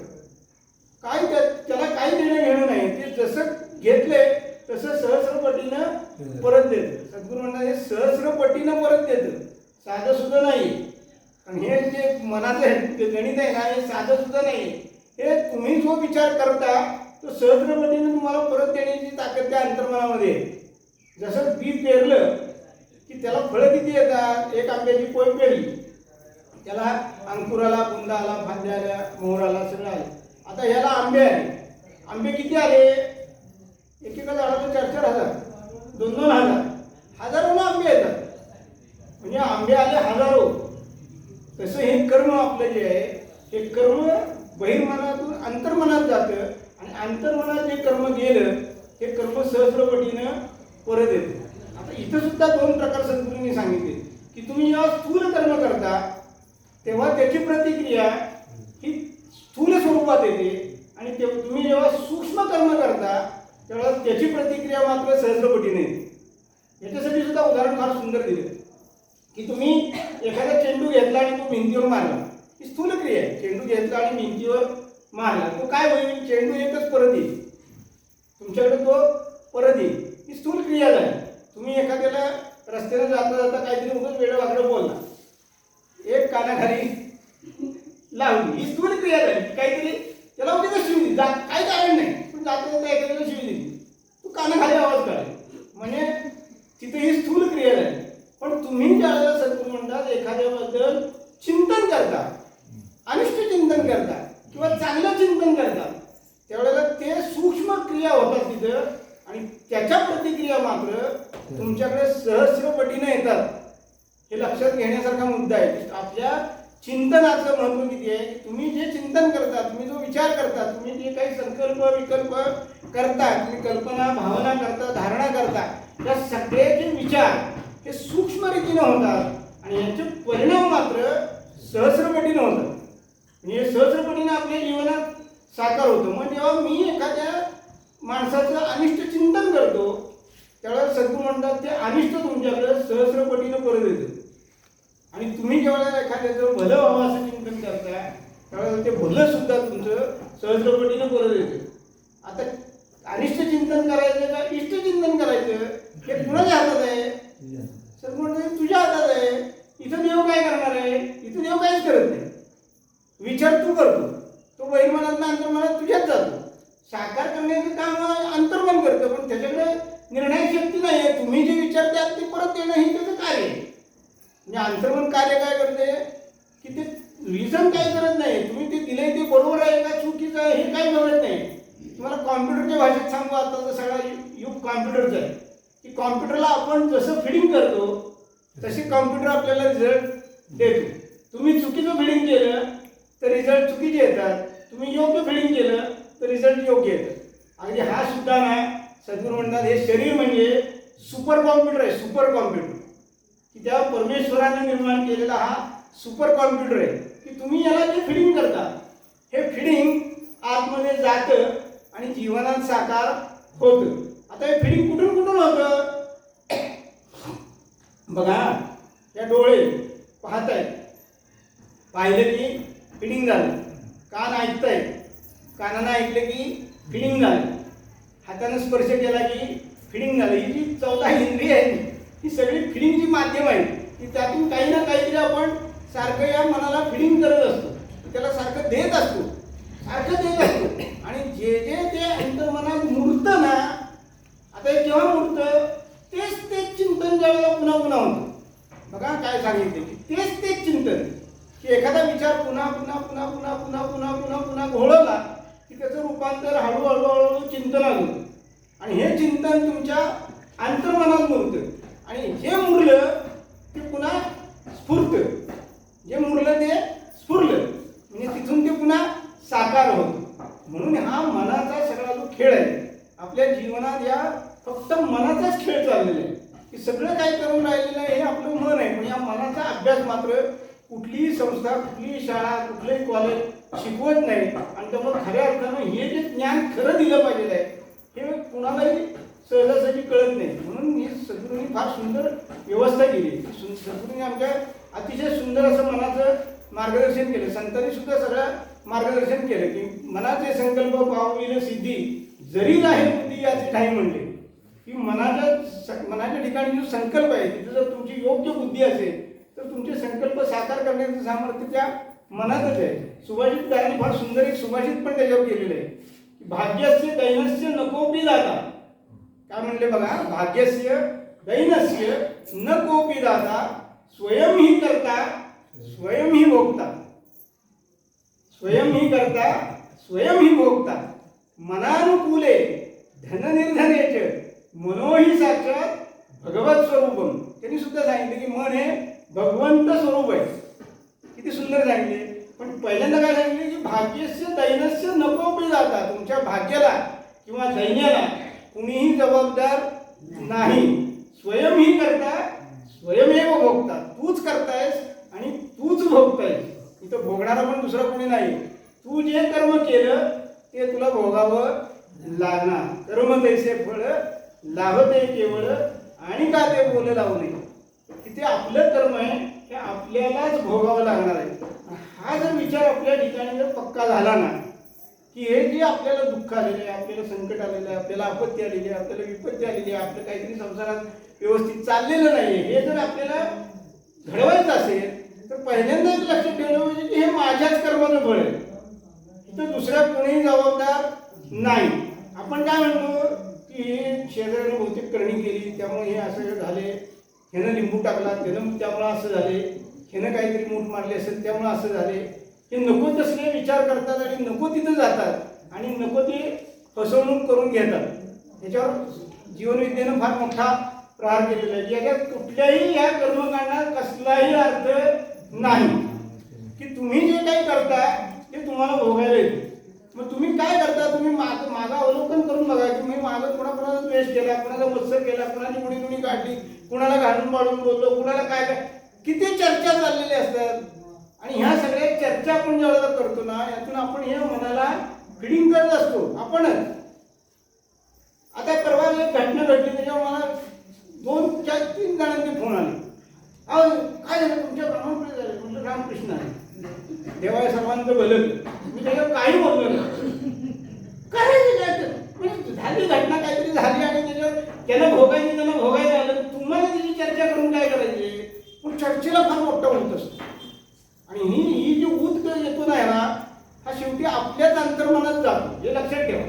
Speaker 1: काय त्याला काही देणं घेणं नाही. ते जसं घेतलंय तसं सहस्रपटीनं परत देतं. सद्गुरू म्हणतात हे सहस्रपटीनं परत देतं. साधं सुद्धा नाही. आणि हे जे मनाचं गणित आहे ना हे साधं सुद्धा नाही. हे तुम्ही जो विचार करता तो सहस्रपटीनं तुम्हाला परत देण्याची ताकद त्या अंतर्मनामध्ये. जसं बी पेरलं की त्याला फळं किती येतात. एक आंब्याची पोय पेरली त्याला अंकुराला बुंदा आला फांद्या आल्या मोहर आला सगळं आलं. आता ह्याला आंबे आले. आंबे किती आले एकेका झाडाला 4-4 हजार 2-2 हजार हजारोनं आंबे येतात. म्हणजे आंबे आले हजारो. तसं हे कर्म आपलं जे आहे हे कर्म बहिर्मनातून अंतर्मनात जातं आणि अंतर्मनात जे कर्म गेलं ते कर्म सहस्रपटीनं परत येतं. आता इथं सुद्धा 2 प्रकार सद्गुरूंनी सांगितले की तुम्ही जेव्हा स्थूल कर्म करता तेव्हा त्याची प्रतिक्रिया ही स्थूल स्वरूपात येते आणि तुम्ही जेव्हा सूक्ष्म कर्म करता तेव्हा त्याची प्रतिक्रिया मात्र सहस्रपटीने येते. याच्यासाठी सुद्धा उदाहरण फार सुंदर दिलं की तुम्ही एखादा चेंडू घेतला आणि तो भिंतीवर मारला ही स्थूल क्रिया आहे. चेंडू घेतला आणि भिंतीवर मारला, तो काय होईल? चेंडू एकच परत येईल तुमच्याकडे, तो परत येईल. ही स्थूल क्रिया झाली. तुम्ही एखाद्याला रस्त्याने जाता जाता काहीतरी उगाच वेगळं वाकडं बोलला, एक कानाखाली लावली, ही स्थूल क्रिया झाली. काहीतरी त्याला उगाच शिवी दिली, काही कारण नाही, पण जाता जाता एखाद्याला शिवी दिली, तू कानाखाली आवाज काढेल, म्हणजे तिथे ही स्थूल क्रिया झाली. पण तुम्ही ज्यावेळेला सद्गुरू म्हणतात एखाद्याबद्दल चिंतन करता, अनिष्ट चिंतन करता किंवा चांगलं चिंतन करता, त्यावेळेला ते सूक्ष्म क्रिया होतात तिथं, आणि त्याच्या प्रतिक्रिया मात्र तुमच्याकडे सहस्रपटीने येतात. हे लक्षात घेण्यासारखा मुद्दा आहे. आपल्या चिंतनाचं महत्त्व किती आहे? तुम्ही जे चिंतन करता, तुम्ही जो विचार करता, तुम्ही जे काही संकल्प विकल्प करता, तुम्ही कल्पना भावना करता, धारणा करता, या सगळ्याचे विचार हे सूक्ष्म रीतीने होतात आणि यांचे परिणाम मात्र सहस्रपटीने होतात. आणि हे सहस्रपटीने आपल्या जीवनात साकार होतं. मग जेव्हा मी एखाद्या माणसाचं अनिष्ट चिंतन करतो, त्यावेळेला सद्गुरू म्हणतात ते अनिष्ट तुमच्याकडे सहस्रपटीने परत येतं. आणि तुम्ही जेव्हा एखाद्याचं भलं व्हावं असं चिंतन करता, त्यावेळेला ते भलं सुद्धा तुमचं सहस्रपटीने परत येतं. आता अनिष्ट चिंतन करायचं का इष्ट चिंतन करायचं हे कुणाच्या हातात आहे? सद्गुरू म्हणतात तुझ्या हातात आहे. इथं देव काय करणार आहे? इथं देव काहीच करत नाही. विचार तू करतो, तो बहिर्मनातनं अंतर्मनात तुझ्यात जातो. साकार करण्याचं काम अंतर्मन करतं, पण त्याच्याकडे निर्णय शक्ती नाही आहे. तुम्ही जे विचार द्याल ते परत देणं हे त्याचं कार्य आहे. म्हणजे अंतर्मन कार्य काय करते की ते रिझन काय करत नाही. तुम्ही ते दिले ते बरोबर आहे का चुकीचं आहे हे काही कळत नाही. तुम्हाला कॉम्प्युटरच्या भाषेत सांगू, आता तर सगळा युग कॉम्प्युटरचं आहे की कॉम्प्युटरला आपण जसं फिडिंग करतो तसे कॉम्प्युटर आपल्याला रिझल्ट देतो. तुम्ही चुकीचं फिडिंग केलं तर रिझल्ट चुकीचे येतात, तुम्ही योग्य फिडिंग केलं तर रिझल्ट योग्य येतात. आणि हा सुद्धा ना सद्गुरू म्हणतात हे शरीर म्हणजे सुपर कॉम्प्युटर आहे. सुपर कॉम्प्युटर की त्या परमेश्वराने निर्माण केलेला हा सुपर कॉम्प्युटर आहे की तुम्ही याला जे फिडिंग करता हे फिडिंग आतमध्ये जातं आणि जीवनात साकार होतं. आता हे फिडिंग कुठून कुठून होतं बघा. या डोळे पाहत आहेत, पाहिलं की फिडिंग झालं. कान ऐकतायत, कानानं ऐकलं की फिडिंग झालं. हातानं स्पर्श केला की फिडिंग झालं. ही जी 14 इंद्रिय आहेत ही सगळी फिडिंगची माध्यम आहे की त्यातून काही ना काहीतरी आपण सारखं या मनाला फिडिंग करत असतो, त्याला सारखं देत असतो, सारखं देत असतो. आणि जे जे ते अंतर्मनात मूर्त ना, आता हे केव्हा मूर्त? तेच चिंतन ज्यावेळेला पुन्हा पुन्हा होतं. बघा काय सांगितलं की तेच चिंतन की एखादा विचार पुन्हा पुन्हा पुन्हा पुन्हा पुन्हा पुन्हा पुन्हा पुन्हा घोळवला की त्याचं रूपांतर हळूहळू हळूहळू चिंतनात होतं. आणि हे चिंतन तुमच्या अंतर्मनात मुरतं. आणि जे मुरलं ते पुन्हा स्फुरतं, जे मुरलं ते स्फुरलं, म्हणजे तिथून ते पुन्हा साकार होतं. म्हणून हा मनाचा सगळा जो खेळ आहे आपल्या जीवनात, या फक्त मनाचाच खेळ चाललेला आहे की सगळं काय करून राहिलेलं आहे हे आपलं मन आहे. पण या मनाचा अभ्यास मात्र कुठलीही संस्था, कुठलीही शाळा, कुठलंही कॉलेज शिकवत नाही. आणि त्यामुळे खऱ्या अर्थानं हे जे ज्ञान खरं दिलं पाहिजे आहे हे कुणालाही सहजासहजी कळत नाही. म्हणून ही सद्गुरूंनी फार सुंदर व्यवस्था केली. सद्गुरूंनी आमच्या अतिशय सुंदर असं मनाचं मार्गदर्शन केलं. संतांनी सुद्धा सगळं मार्गदर्शन केलं की मनाचे संकल्प पावविल सिद्धी, जरी आहे बुद्धी याचे ठाई म्हणले की मनाच्या ठिकाणी जो संकल्प आहे तिथे जर तुमची योग्य बुद्धी असेल तर तुमचे संकल्प साकार करण्याचं सामर्थ्य त्या मनातच आहे. सुभाषित दारांनी फार सुंदर एक सुभाषित पण त्याच्यावर केलेलं आहे की भाग्यस्य दैनस्य नकोपी दाता. काय म्हणले बघा, भाग्यस्य दैनस्य न कोपी दाता, स्वयं ही करता स्वयं ही भोगता, स्वयं ही करता स्वयं ही भोगता, मनानुकूले धननिर्धनेच मनोही साक्षात भगवत स्वरूपम. त्यांनी सुद्धा सांगितले की मन हे भगवंत स्वरूप आहे. किती सुंदर सांगितले. पण पहिल्यांदा काय सांगितले की भाग्यस्य दैनस्य नकोपी दाता, तुमच्या भाग्याला किंवा दैन्याला कुणीही जबाबदार नाही. स्वयं ही करता स्वयमेव भोगता, तूच करतायस आणि तूच भोगतायस. इथं भोगणारा पण दुसरा कोणी नाही. तू जे कर्म केलं ते तुला भोगावं लागणार. कर्म तैसे फळ लाभते केवळ आणि का ते बोल लावू नये. की ते आपलं कर्म आहे हे आपल्यालाच भोगावं लागणार आहे. हा जर विचार आपल्या ठिकाणी जर पक्का झाला ना की हे जे आपल्याला दुःख आलेलं आहे, आपल्याला संकट आलेलं आहे, आपल्याला आपत्ती आलेली आहे, आपल्याला विपत्ती आलेली आहे, आपलं काहीतरी संसारात व्यवस्थित चाललेलं नाही आहे, हे जर आपल्याला घडवायचं असेल तर पहिल्यांदा एक लक्षात ठेवलं पाहिजे की हे माझ्याच कर्माचं फळ आहे, इथं दुसऱ्या कोणीही जबाबदार नाही. आपण काय म्हणतो की हे शेजाऱ्याने बहुतेक करणी केली त्यामुळे हे असं झाले, ह्यानं लिंबू टाकला त्यामुळं असं झाले, ह्यानं काहीतरी मूठ मारली असेल त्यामुळं असं झाले. हे नको तसले विचार करतात आणि नको तिथं जातात आणि नको ते फसवणूक करून घेतात. ह्याच्यावर जीवनविद्येनं फार मोठा प्रहार केलेला आहे की याच्यात कुठल्याही या कर्मकांडात कसलाही अर्थ नाही की तुम्ही जे काही करताय ते तुम्हाला भोगायला येते. मग तुम्ही काय करता, तुम्ही मागं अवलोकन करून बघा. तुम्ही मागं कोणाचा द्वेष केला, कोणाचा मत्सर केला, कोणाची गुणी काढली, कुणाला घालून पाडून बोललो, कुणाला काय काय किती चर्चा चाललेली असतात. आणि ह्या सगळ्या चर्चा आपण जेव्हा करतो ना, यातून आपण हे मनाला फिडिंग करत असतो आपणच. आता परवा एक घटना घडली त्याच्यावर मला 2-3 जणांचे फोन आले. अहो काय झालं, तुमच्या ब्राह्मणकडे झालं, तुमचं रामकृष्ण आहे, देवाय सर्वांचं भलं. मी त्याच्यावर काही बोललो नाही. म्हणजे झाली घटना, काहीतरी झाली आणि त्याच्यावर त्यांना भोगायचं आलं. तुम्हाला त्याची चर्चा करून काय करायची. पण चर्चेला फार मोठा होत असतो. आणि ही जी ऊत येतो नाही ना, हा शेवटी आपल्याच अंतर्मनात जातो. हे लक्षात ठेवा.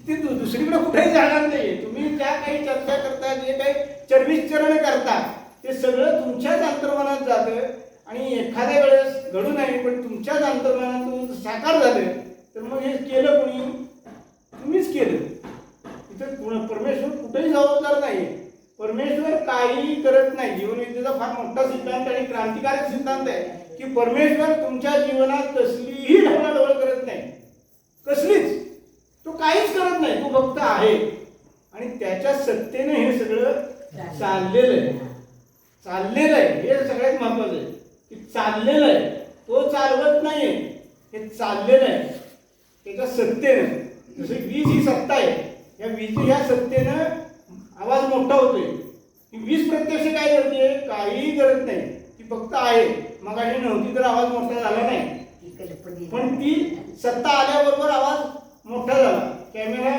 Speaker 1: ते दुसरीकडे कुठेही जाणार नाही. तुम्ही ज्या काही चर्चा करता, जे काही चर्विचरण करता, ते सगळं तुमच्याच अंतर्मनात जातं. आणि एखाद्या वेळेस घडू नाही पण तुमच्याच अंतर्मनातून साकार झालं तर मग हे केलं कोणी, तुम्हीच केलं. इथं परमेश्वर कुठेही जबाबदार नाही. परमेश्वर काहीही करत नाही. जीवनविद्येचा फार मोठा सिद्धांत आणि क्रांतिकारक सिद्धांत आहे की परमेश्वर तुमच्या जीवनात कसलीही ढवळाढवळ करत नाही, कसलीच. तो काहीच करत नाही, तो फक्त आहे. आणि त्याच्या सत्तेने हे सगळं चाललेलं आहे. हे सगळ्यात महत्वाचं आहे की चाललेलं आहे. तो चालवत नाहीये, हे चाललेलं आहे त्याच्या सत्तेनं. जसं वीज ही सत्ता आहे, या ह्या सत्तेनं आवाज मोठा होतोय. ही वीज प्रत्यक्ष काय करते, काहीही करत नाही, ती फक्त आहे. मग अशी नव्हती तर आवाज मोठा झाला नाही, पण ती सत्ता आल्याबरोबर आवाज मोठा झाला, कॅमेरा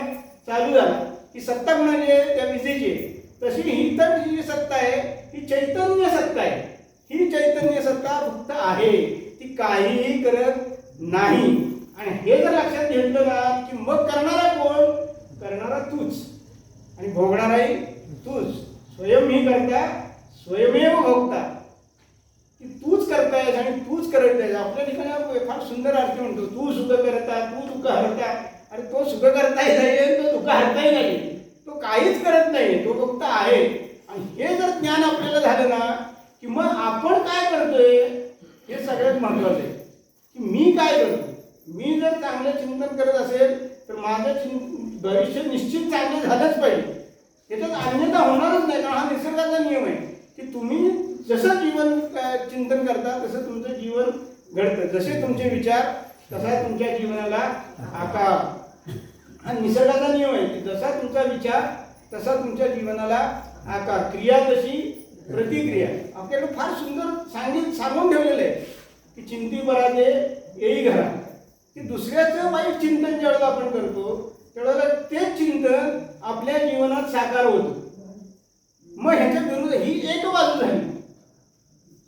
Speaker 1: चालू झाला. ही सत्ता कोणाची आहे, त्या विजेची आहे. तशी ही तर जी सत्ता आहे ही चैतन्य सत्ता आहे. ही चैतन्य सत्ता फक्त आहे, ती काहीही करत नाही. आणि हे जर लक्षात घेतलं ना की मग करणारा कोण, करणारा तूच आणि भोगणाराही तूच. स्वयं ही करता स्वयमेव भोगता, की तूच करतायस आणि तूच करत आहेस. आपल्या ठिकाणी फार सुंदर अर्थ म्हणतो, तू सुख करता, तू दुःख हरता. अरे तो सुख करताही नाही, तो दुःख हरताही नाही, तो काहीच करत नाही, तो फक्त आहे. आणि हे जर ज्ञान आपल्याला झालं ना की मग आपण काय करतोय हे सगळ्यात महत्वाचं आहे. की मी काय करतो. मी जर चांगलं चिंतन करत असेल तर माझं भविष्य निश्चित चांगलं झालंच पाहिजे. त्याच्यात अन्यथा होणारच नाही, कारण हा निसर्गाचा नियम आहे की तुम्ही जसं जीवन चिंतन करता तसं तुमचं जीवन घडतं. जसे तुमचे विचार तसा तुमच्या जीवनाला आकार. हा निसर्गाचा नियम आहे की जसा तुमचा विचार तसा तुमच्या जीवनाला आकार. क्रिया तशी प्रतिक्रिया. आपल्याकडे फार सुंदर सांगून ठेवलेलं आहे की चिंती परादे येई घरा. की दुसऱ्याचं वाईट चिंतन ज्यावेळेला आपण करतो त्यावेळेला तेच चिंतन आपल्या जीवनात साकार होतं. मग ह्याच्या विरुद्ध ही एक बाजू झाली.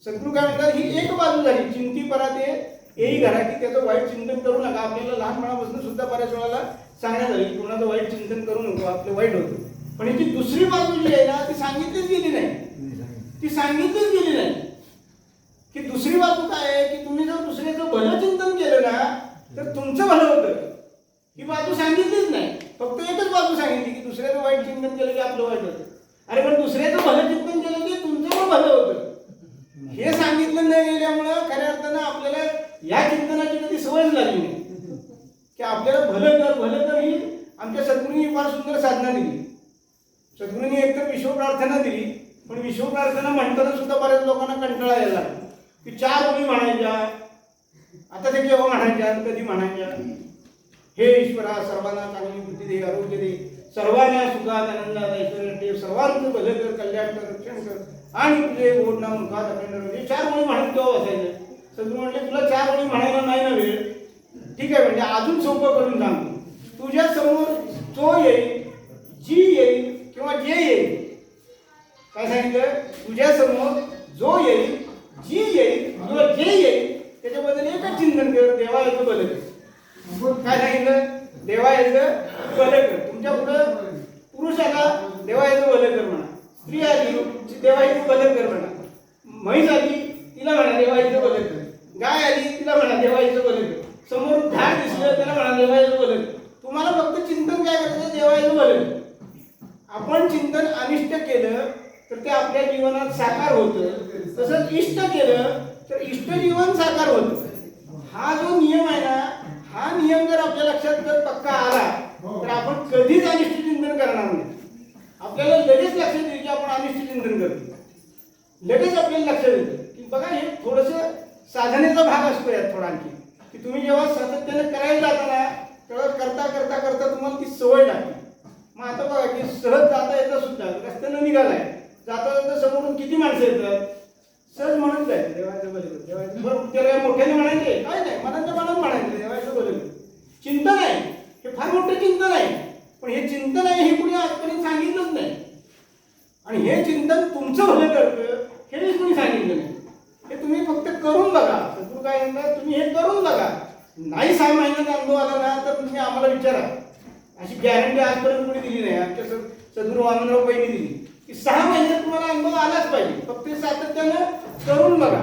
Speaker 1: सद्गुरू काय म्हणतात, ही एक बाजू झाली. चिंती परादे येई घरा, की त्याचं वाईट चिंतन करू नका. आपल्याला लहानपणापासून सुद्धा बऱ्याच वेळेला सांगण्यात आली की कोणाचं वाईट चिंतन करू नको, आपलं वाईट होतं. पण याची दुसरी बाजू जी आहे ना ती सांगितलीच गेली नाही. की दुसरी बाजू काय आहे की तुम्ही जर दुसऱ्याचं भलं चिंतन केलं ना तर तुमचं भलं होतं. ही बाजू सांगितलीच नाही. फक्त एकच बाजू सांगितली की दुसऱ्याचं वाईट चिंतन केलं की आपलं वाईट होतं. अरे पण दुसऱ्याचं भलं चिंतन केलं की तुमचं पण भलं होतं. हे सांगितलं नाही गेल्यामुळं खऱ्या अर्थानं आपल्याला या चिंतनाची कधी सवय लागली नाही की आपल्याला भलं कर ही आमच्या सद्गुरूंनी फार सुंदर साधना दिली. सद्गुरूंनी एकतर विश्व प्रार्थना दिली, पण विश्व प्रार्थना म्हणताना सुद्धा बऱ्याच लोकांना कंटाळा यायला की 4 ओळी म्हणायच्या. आता ते केव्हा म्हणायच्या, कधी म्हणायच्या. हे ईश्वरा सर्वांना चांगली बुद्धी दे, आरोग्य दे, सर्वांना सुखात आनंदात ऐश्वर्य ठेव, सर्वांचं भलं कर, कल्याण कर, रक्षण कर आणि तुझे गोड नाम मुखात अखंड राहू. हे 4 ओळी म्हणत केव्हा बसायचं. सद्गुरू म्हटले तुला 4 ओळी म्हणायला नाही ना वेळ, ठीक आहे, म्हणजे अजून सोपं करून सांगतो. तुझ्या समोर जो येईल, जी येईल किंवा जे येईल, काय सांगितलं? तुझ्या समोर जो येईल, जी येईल किंवा जे येईल त्याच्याबद्दल एकच चिंतन कर, देवा याचं भलं कर. काय सांगितलं? देवा याचं भलं कर. तुमच्या पुढं पुरुष आला, देवा याचं भलं कर म्हणा. स्त्री आली, देवा याचं भलं कर म्हणा. म्हैस आली, तिला म्हणा देवा याचं भलं कर. गाय आली, तिला म्हणा देवा याचं भलं कर. समोर झाड दिसलं, त्याला म्हणा देवा याचं भलं कर. तुम्हाला फक्त चिंतन काय करायचं? देवा याचं भलं कर. आपण चिंतन अनिष्ट केलं तर ते आपल्या जीवनात साकार होतं. तसंच इष्ट केलं तर इष्ट जीवन साकार होतं. हा जो नियम आहे ना, हा नियम जर आपल्या लक्षात जर पक्का आला तर आपण कधीच अनिष्ट चिंतन करणार नाही. आपल्याला लगेच लक्षात येईल की आपण अनिष्ट चिंतन करतो. लगेच आपल्याला लक्षात येतं की बघा, हे थोडंसं साधनेचा भाग असतो यात थोडा आणखी, की तुम्ही जेव्हा सातत्याने करायला जाता ना, तेव्हा करता करता करता तुम्हाला ती सवय लागते. मग आता बघा की सहज जाता येतं सुद्धा, रस्त्यानं निघालाय, जाता जाता समोरून किती माणसं येतात, सहज म्हणून जायचं देवाचं भलं कर, देवाचं बरं. त्याला मोठ्याने म्हणायचे काय नाही, मनाच्या मनात म्हणायचं देवाचं भलं कर. चिंतन आहे हे, फार मोठं चिंतन आहे. पण हे चिंतन आहे हे कुणी आजपर्यंत सांगितलंच नाही. आणि हे चिंतन तुमचं भलं करतं हे कुणी सांगितलं नाही. हे तुम्ही फक्त करून बघा. सद्गुरू काय म्हणतात, तुम्ही हे करून बघा. नाही 6 महिन्याचा अनुभव आला ना तर तुम्ही आम्हाला विचारा. अशी गॅरंटी आजपर्यंत कोणी दिली नाही. आमच्या सद्गुरू वामनराव पैनी दिली की 6 महिन्यात तुम्हाला अनुभव आलाच पाहिजे. फक्त सातत्यानं करून बघा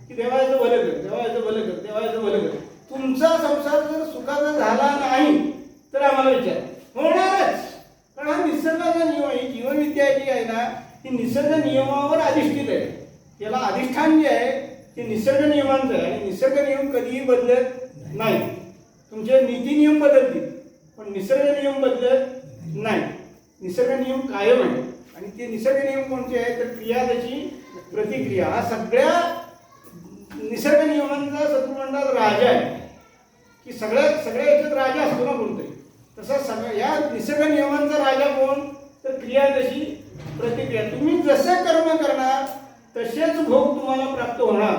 Speaker 1: की देवाचं भलं कर, देवाचं भलं कर, देवाचं भलं कर. तुमचा संसार जर सुखाचा झाला नाही तर आम्हाला विचार होणारच. कारण हा निसर्गाचा नियम आहे. जीवनविद्या जी आहे ना, ही निसर्ग नियमावर अधिष्ठित आहे. त्याला अधिष्ठान जे आहे ते निसर्ग नियमांचं आहे. आणि निसर्ग नियम कधीही बदलत नाही. तुमचे नीती नियम बदलतील पण निसर्ग नियम बदलत नाही. निसर्ग नियम कायम आहे. आणि ते निसर्ग नियम कोणते आहेत तर क्रिया त्याची प्रतिक्रिया. हा सगळ्या निसर्ग नियमांचा सद्गुरुमंडळात राजा आहे. की सगळ्या याच्यात राजा असतो ना कोणतरी, तसा सगळ्या या निसर्ग नियमांचा राजा कोण तर क्रिया तशी प्रतिक्रिया. तुम्ही जसं कर्म करणार तसेच भोग तुम्हाला प्राप्त होणार,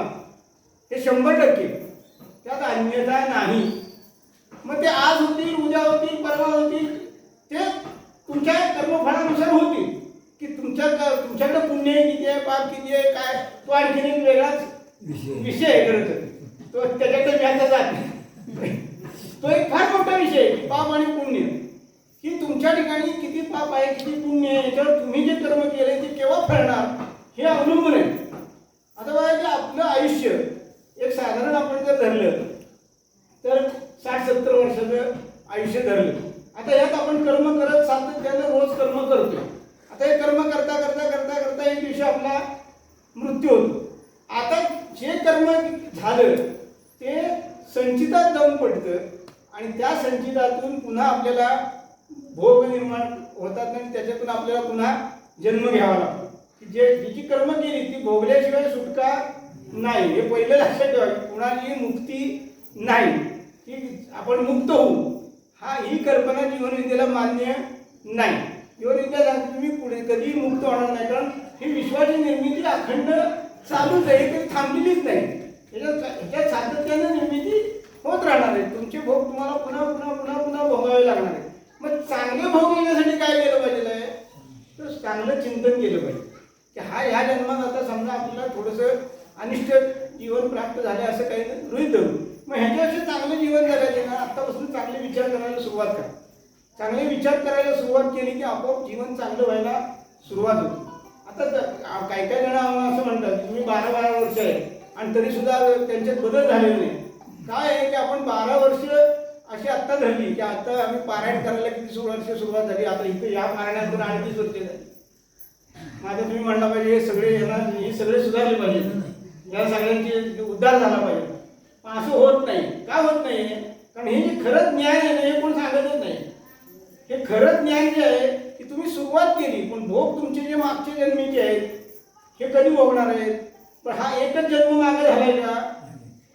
Speaker 1: हे 100%. त्यात अन्यथा नाही. मग ते आज होतील, उद्या होतील, परवा होतील, ते तुमच्या कर्मफळानुसार होतील. की तुमच्याकडे पुण्य किती आहे, पाप किती आहे, काय, तो आणखीन एक वेगळाच विषय आहे. खरं तर तो त्याच्याकडे घ्यायचा जात नाही. तो एक फार मोठा विषय आहे की पाप आणि पुण्य. की तुमच्या ठिकाणी किती पाप आहे, किती पुण्य आहे, याच्यावर तुम्ही जे कर्म केले ते केव्हा फळणार हे अवलंबून आहे. आता बघा की आपलं आयुष्य एक साधारण आपण जर धरलं तर 60-70 वर्षाचं आयुष्य धरलं. आता यात आपण कर्म करत सातत्यानं रोज कर्म करतोय. आता हे कर्म करता करता करता करता एक दिवशी आपला मृत्यू होतो. आता जे कर्म झालं ते संचितात जाऊन पडतं आणि त्या संचितातून पुन्हा आपल्याला भोग निर्माण होतात आणि त्याच्यातून आपल्याला पुन्हा जन्म घ्यावा लागतो. जी कर्म केली ती भोगल्याशिवाय सुटका नाही. हे पहिलं लक्षात ठेवा. कुणाची मुक्ती नाही की आपण मुक्त होऊ, ही कल्पना जीवनविद्येला मान्य नाही. जीवनविद्या सांगते तुम्ही पुढे कधी मुक्त होणार नाही. कारण ही विश्वाची निर्मिती अखंड चालूच आहे, कधी थांबलेलीच नाही. ह्याच्यात सातत्यानं निर्मिती होत राहणार आहे. तुमचे भोग तुम्हाला पुन्हा पुन्हा पुन्हा पुन्हा भोगावे लागणार आहे. मग चांगले भोग येण्यासाठी काय केलं पाहिजे तर चांगलं चिंतन केलं पाहिजे की ह्या जन्मात आता समजा आपल्याला थोडंसं अनिष्ट जीवन प्राप्त झाले असं काही गृहीत धरू. मग ह्याच्यापेक्षा चांगलं जीवन जगायचे ना, आत्तापासून चांगले विचार करायला सुरुवात करा. चांगले विचार करायला सुरुवात केली की आपोआप जीवन चांगलं व्हायला सुरुवात होती. आता काही जण असं म्हणतात तुम्ही 12 वर्ष आहे आणि तरी सुद्धा त्यांच्यात बदल झालेले नाही. काय आहे की आपण 12 वर्ष अशी आत्ता धरली की आता आम्ही पारायण करायला किती वर्ष सुरुवात झाली. आता इथं या पारायणातून 38 वर्ष झाली. माझं तुम्ही म्हणला पाहिजे हे सगळे सुधारले पाहिजे, या सगळ्यांची उद्धार झाला पाहिजे. पण असं होत नाही. का होत नाही? कारण हे जे खरंच ज्ञान आहे ना हे कोण सांगतच नाही. हे खरंच ज्ञान जे आहे की तुम्ही सुरुवात केली पण भोग तुमचे जे मागचे जन्मीचे आहेत हे कधी भोगणार आहेत. पण हा एकच जन्म मागे झालाय का?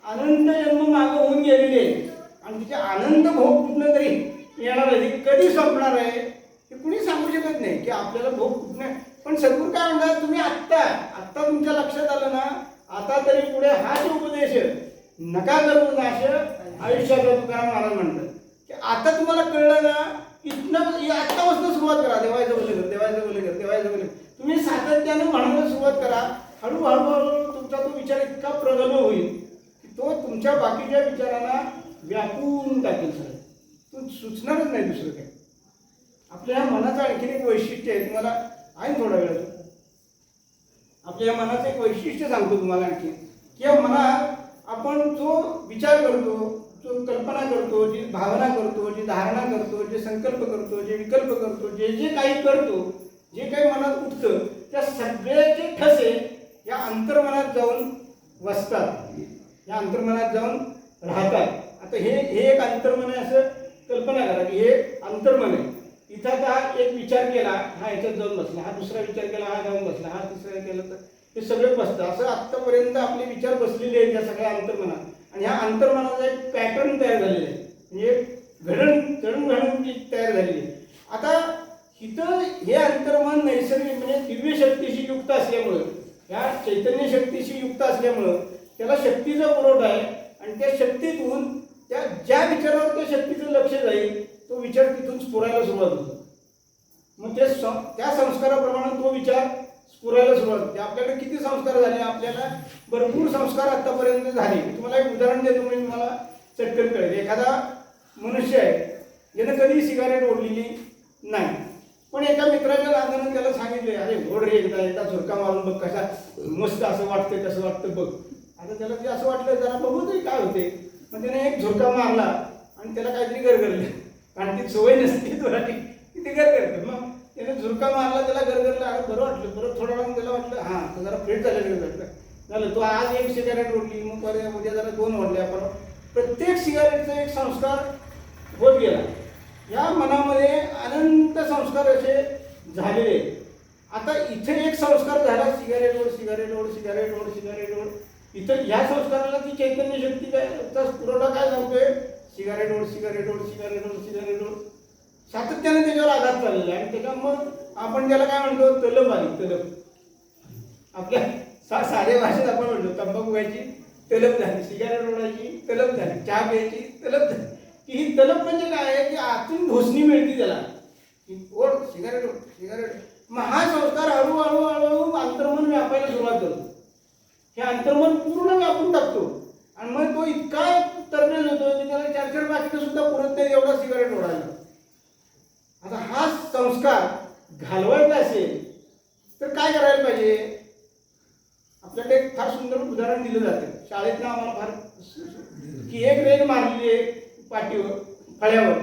Speaker 1: अनंत जन्म मागे होऊन गेलेले आणि तिचे आनंद भोग कुठनं तरी येणार आहे. कधी संपणार आहे हे कुणी सांगू शकत नाही की आपल्याला भोग कुठनं. पण सद्गुरू काय म्हणतात तुम्ही आत्ता तुमच्या लक्षात आलं ना, आता तरी पुढे हाच उपदेश नका करू नाश आयुष्याचा तुकाराम महाराज म्हणतात की आता तुम्हाला कळलं ना, इथनं आत्तापासून सुरुवात करा. देवायचं बोले कर, देवायचं बोले कर, देवायचं बोले. तुम्ही सातत्याने म्हणायला सुरुवात करा. हळूहळू तुमचा तो विचार इतका प्रगल्भ होईल की तो तुमच्या बाकीच्या विचारांना व्यापून टाकेल. सर तो सुचणारच नाही दुसरं काही. आपल्या ह्या मनाचं आणखीन एक वैशिष्ट्य आहे, तुम्हाला आहे थोडा वेळ. आपल्या या मनाचं एक वैशिष्ट्य सांगतो तुम्हाला आणखी, की या मनात आपण जो विचार करतो, जो कल्पना करतो, जी भावना करतो, जी धारणा करतो, जे संकल्प करतो, जे विकल्प करतो, जे जे काही करतो, जे काही मनात उठतं, त्या सगळ्याचे ठसे या अंतर्मनात जाऊन वसतात, या अंतर्मनात जाऊन राहतात. आता हे एक अंतर्मन आहे असं कल्पना करा की हे अंतर्मन आहे. इथं आता एक विचार केला, हा याच्यात जाऊन बसला, हा दुसरा विचार केला, हा जाऊन बसला, हा तिसरा केला, तर हे सगळे बसतं. असं आत्तापर्यंत आपले विचार बसलेले आहेत या सगळ्या अंतर्मनात. आणि ह्या अंतर्मनाचा एक पॅटर्न तयार झालेला आहे, म्हणजे जडणघडण तयार झालेली आहे. आता इथं हे अंतर्मन नैसर्गिक म्हणजे दिव्य शक्तीशी युक्त असल्यामुळं, ह्या चैतन्य शक्तीशी युक्त असल्यामुळं त्याला शक्तीचा पुरवठा आहे. आणि त्या शक्तीतून त्या ज्या विचारावर त्या शक्तीचं लक्ष जाईल तो विचार तिथून स्फुरायला सुरुवात होतो. मग त्या संस्काराप्रमाणे तो विचार स्फुरायला सुरुवात होते. आपल्याकडे किती संस्कार झाले? आपल्याला भरपूर संस्कार आत्तापर्यंत झाले. मी तुम्हाला एक उदाहरण देतो म्हणजे तुम्हाला चटकन कळेल. एखादा मनुष्य आहे ज्यानं कधी सिगारेट ओढलेली नाही, पण एका मित्राच्या नादानं त्याला सांगितले, अरे ओढ रे एकदा झुरका मारून बघ, कसा मस्त असं वाटतं, कसं वाटतं बघ. आता त्याला ते असं वाटलं जरा बघू तरी काय होते. मग त्याने एक झुरका मारला आणि त्याला काहीतरी गरगरलं, कारण ती सवय नसते तुला ती गरगरतं. मग त्याने झुरका मारला, त्याला गरगरलं, अरे बरं वाटलं. परत थोडा वेळ त्याला वाटलं हां तर जरा फ्रेश झालं. तो आज एक सिगारेट ओढली, मग परत उद्या जरा 2 ओढल्या. परत प्रत्येक सिगारेटचा एक संस्कार होत गेला. या मनामध्ये अनंत संस्कार असे झालेले. आता इथे एक संस्कार झाला, सिगारेट ओढ, सिगारेट ओढ, सिगारेट ओढ, सिगारेट ओढ. इथं ह्या संस्काराला ती चैतन्य शक्ती काय पुरवठा काय सांगतोय, सिगारेट ओढ, सिगारेट ओढ, सिगारेट ओढ, सिगारेट ओढ. सातत्याने त्याच्यावर आघात चाललेला आहे. आणि त्याच्यामुळं आपण त्याला काय म्हणतो, तलब आली. तलब आपल्या साध्या भाषेत आपण म्हणतो तंबाखू घ्यायची तलब झाली, सिगारेट ओढायची तलब झाली, चहा प्यायची तलब झाली. की ही तलब म्हणजे काय आहे की आतून घोषणी मिळते त्याला की ओढ, सिगारेट ओढ, सिगारेट. मग हा संस्कार हळूहळू हळूहळू अंतर्मन व्यापायला सुरुवात करतो. हे अंतर्मन पूर्ण व्यापून टाकतो. आणि मग तो इतका तरबेज होतो की त्याला 4-4 बाटल्या सुद्धा पुरत नाही एवढा सिगारेट ओढायला. आता हा संस्कार घालवायचा असेल तर काय करायला पाहिजे? आपल्याकडे एक फार सुंदर उदाहरण दिलं जातं शाळेतनं आम्हाला फार, की एक रेग मारलेली आहे पाठीवर, फळ्यावर,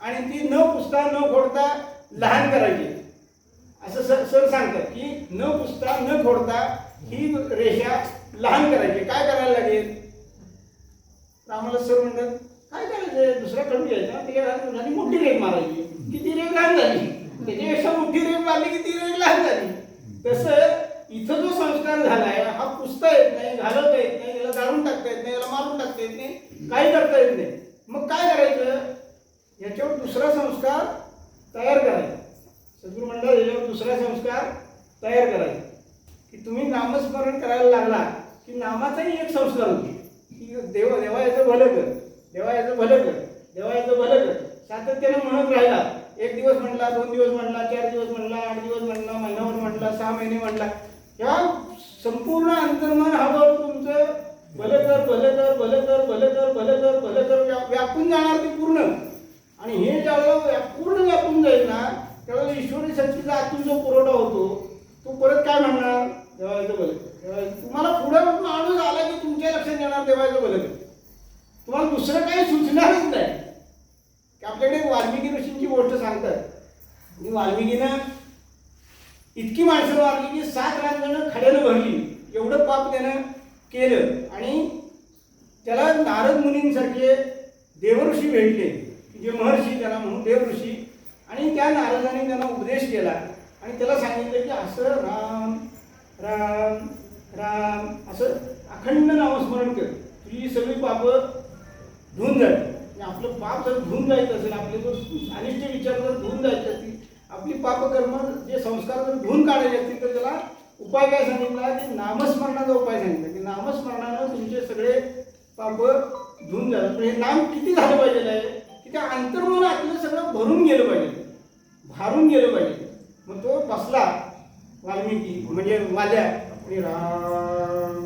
Speaker 1: आणि ती न पुसता न खोडता लहान करायची. असं सर सांगतात की न पुसता न खोडता ही रेषा लहान करायची. काय करायला लागेल? आम्हाला सर म्हणतात काय करायचं, दुसरा खडू घ्यायचा, ते झाली मोठी रेग मारायची की ती रेग लहान झाली, त्याच्यापेक्षा मोठी रेग मारली की ती रेग लहान झाली. तसं इथं जो संस्कार झालाय हा पुसता येत नाही, घालवता येत नाही, याला जाळून टाकता येत नाही, याला मारून टाकता येत नाही, काही करता येत नाही. मग काय करायचं? याच्यावर दुसरा संस्कार तयार करायचा. सद्गुरू म्हणतात याच्यावर दुसरा संस्कार तयार करायचा की तुम्ही नामस्मरण करायला लागला की नामाचाही एक संस्कार होतो की देवा याचं भलं कर, देवा याचं भलं कर, देवा याचं भलं कर. सातत्याने म्हणत राहिला. 1 दिवस म्हणला, 2 दिवस म्हणला, 4 दिवस म्हणला, 8 दिवस म्हणला, महिनाभर म्हणला, 6 महिने म्हणला. या संपूर्ण अंतर्मन हळूहळू तुमचं भलं कर, भलं कर, भलं कर, भलं कर, भलं कर, भलं कर व्यापून जाणार ते पूर्ण. आणि हे ज्यावेळेला पूर्ण व्यापून जाईल ना त्यावेळेला ईश्वरी शक्तीचा आतून जो पुरवठा होतो तो परत काय म्हणणार, देवाचं भलं कर. तुम्हाला पुढे माणूस आला की तुमच्या लक्षात येणार देवाचं भलं कर. तुम्हाला दुसरं काही सुचणारच नाही. की आपल्याकडे वाल्मिकी ऋषींची गोष्ट सांगतात. वाल्मिकीनं इतकी माणसं मारली की 7 रांजणं खड्यानं भरली, एवढं पाप त्यानं केलं. आणि त्याला नारद मुनींसारखे देवऋषी भेटले, जे महर्षी त्याला म्हणून देवऋषी. आणि त्या नारदांनी त्यांना उपदेश केला आणि त्याला सांगितलं की असं राम राम राम असं अखंड नामस्मरण कर, तुझी सगळी पापं धुवून जातील. आपलं पाप जर धुवून जायचं असेल, आपले जर अनिष्ट विचार जर धुवून जायचे असतील, आपली पापकर्म जे संस्कार जर धुवून काढायचे असतील तर त्याला उपाय काय सांगितला की नामस्मरणाचा उपाय सांगितला की नामस्मरणानं तुमचे सगळे पाप धुवून झालं. पण हे नाम किती झालं पाहिजे आहे की त्या अंतर्मनातलं सगळं भरून गेलं पाहिजे, भारून गेलं पाहिजे. मग तो बसला वाल्मिकी म्हणजे वाल्या आणि राम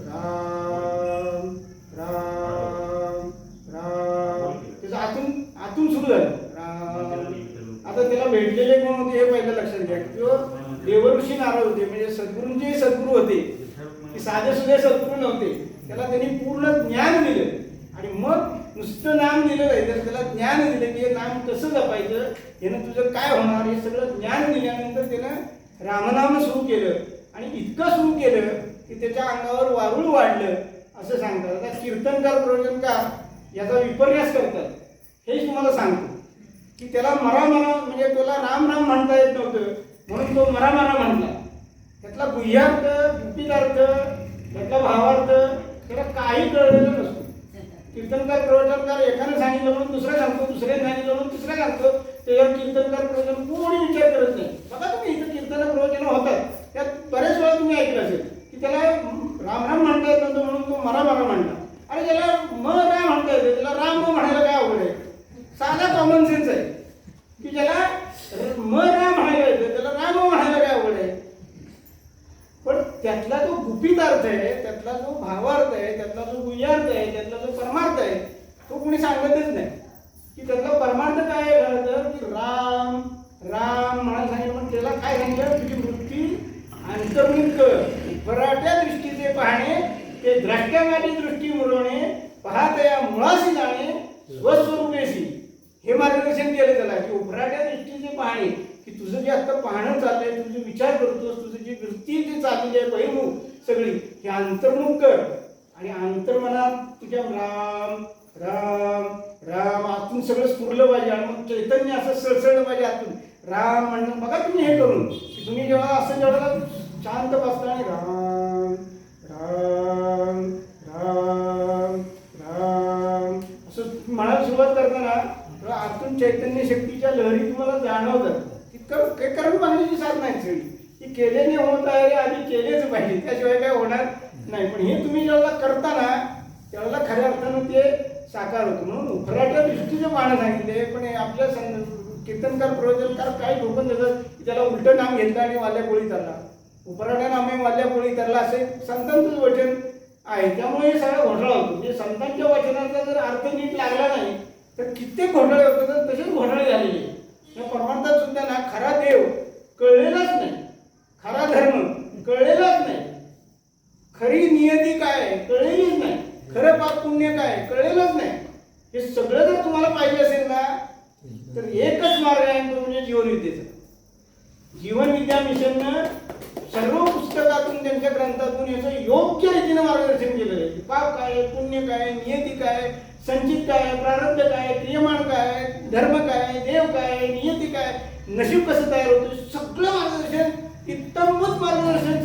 Speaker 1: राम राम राम त्याचं आतून सुरू झालं राम. आता त्याला भेटलेले कोण होते हे पहिलं लक्षात घ्या. किंवा देवऋषी नारद होते, म्हणजे सद्गुरूंचे सद्गुरू होते, की साधे सुधे सद्गुरू नव्हते. त्याला त्यांनी पूर्ण ज्ञान दिलं आणि मग नुसतं नाम दिलं नाही तर त्याला ज्ञान दिलं की हे नाम कसं जपायचं, यानं तुझं काय होणार, हे सगळं ज्ञान दिल्यानंतर त्यानं रामनाम सुरू केलं. आणि इतकं सुरू केलं की त्याच्या अंगावर वारुळ वाढलं असं सांगतात. आता कीर्तनकार प्रवचनकार याचा विपर्यास करतात. हेच तुम्हाला सांगतो की त्याला मरा म्हणजे त्याला राम राम म्हणता येत नव्हतं म्हणून तो मरा म्हटला. त्यातला गुह्यार्थ, गुपितार्थ, त्यातला भावार्थ त्याला काही कळलेलं नसतो. कीर्तनकार प्रवचनकार एकाने सांगितलं म्हणून दुसरं सांगतो, दुसऱ्याने सांगितलं म्हणून तिसरं सांगतो. त्याच्यावर कीर्तनकार प्रवचन कोणी विचार करत नाही. बघा तुम्ही इथं कीर्तन प्रवचन होतात त्यात बरेच वेळा तुम्ही ऐकलं असेल की त्याला राम म्हणता येत नव्हतं म्हणून तो मरा म्हणला. अरे त्याला राम म्हणता येते, त्याला राम म्हणायला काय अवघड आहे. साधा कॉमन सेन्स आहे की ज्याला राम म्हणायला येतं त्याला राम म्हणायला काय अवघड आहे. पण त्यातला जो गुपित अर्थ आहे, त्यातला जो भावार्थ आहे, त्यातला जो गुह्यार्थ आहे, त्यातला जो परमार्थ आहे तो कोणी सांगतच नाही. की त्यातला परमार्थ काय आहे तर की राम राम म्हणायला सांगितलं. पण त्याला काय सांगितलं, तुझी वृत्ती अंतर्मुख भराट्या दृष्टीचे पाहणे, ते द्रष्ट्यावादी दृष्टी मुरवणे, पाहतया मुळाशी जाणे, स्वस्वरूपेशी. हे मार्गदर्शन केलं त्याला की उभराट्या दृष्टीचे पाहणे, की तुझं जे आता पाहणं चाललंय, तुझे विचार करतोस, तुझं जी वृत्ती जी चाललेली आहे बहिर्मुख सगळी हे अंतर्मुख कर. आणि अंतर्मनात तुझ्या राम राम राम आतून सगळं स्फुरलं पाहिजे. आणि मग चैतन्य असं सळसळलं पाहिजे आतून राम म्हणणं. बघा तुम्ही हे करून की तुम्ही जेव्हा असं जेवढा शांत बसता आणि राम राम राम राम असं म्हणायला सुरुवात करताना आतून चैतन्य शक्तीच्या लहरी तुम्हाला जाणवतात. काही करून पाहण्याची साथ नाही सगळी की केल्याने होत आहे रे, आधी केलेच पाहिजे, त्याशिवाय काय होणार नाही. पण हे तुम्ही जेव्हा करताना त्यावेळेला खऱ्या अर्थानं ते साकार होतं. म्हणून उभराट्या दृष्टीचे पाहणं सांगितले. पण आपल्या कीर्तनकार प्रवचनकार काही ठोकून देतात की त्याला उलटं नाम घेतलं आणि वाल्या गोळी तरला, उभराट्या नामे वाल्या गोळी तरला असे संतांचंच वचन आहे. त्यामुळे हे सगळा घोटाळा होतो. म्हणजे संतांच्या वचनाचा जर अर्थ नीट लागला नाही तर कित्येक घोटाळे होते, तर तसेच घोटाळे झालेले. या परमार्थात सुद्धा ना खरा देव कळलेलाच नाही, खरा धर्म कळलेलाच नाही, खरी नियती काय कळलेलीच नाही, खरं पाप पुण्य काय कळलेलंच नाही. हे सगळं जर तुम्हाला पाहिजे असेल ना तर एकच मार्ग आहे, तो म्हणजे जीवनविद्येचा. जीवनविद्या मिशननं सर्व पुस्तकातून त्यांच्या ग्रंथातून याचं योग्य रीतीनं मार्गदर्शन केलेलं आहे. पाप काय, पुण्य काय, नियती काय, संचित काय, प्रारब्ध काय, क्रियमाण काय, धर्म काय, देव काय, नियती काय, नशीब कसं तयार होतं, सगळं मार्गदर्शन इत्तमच मार्गदर्शन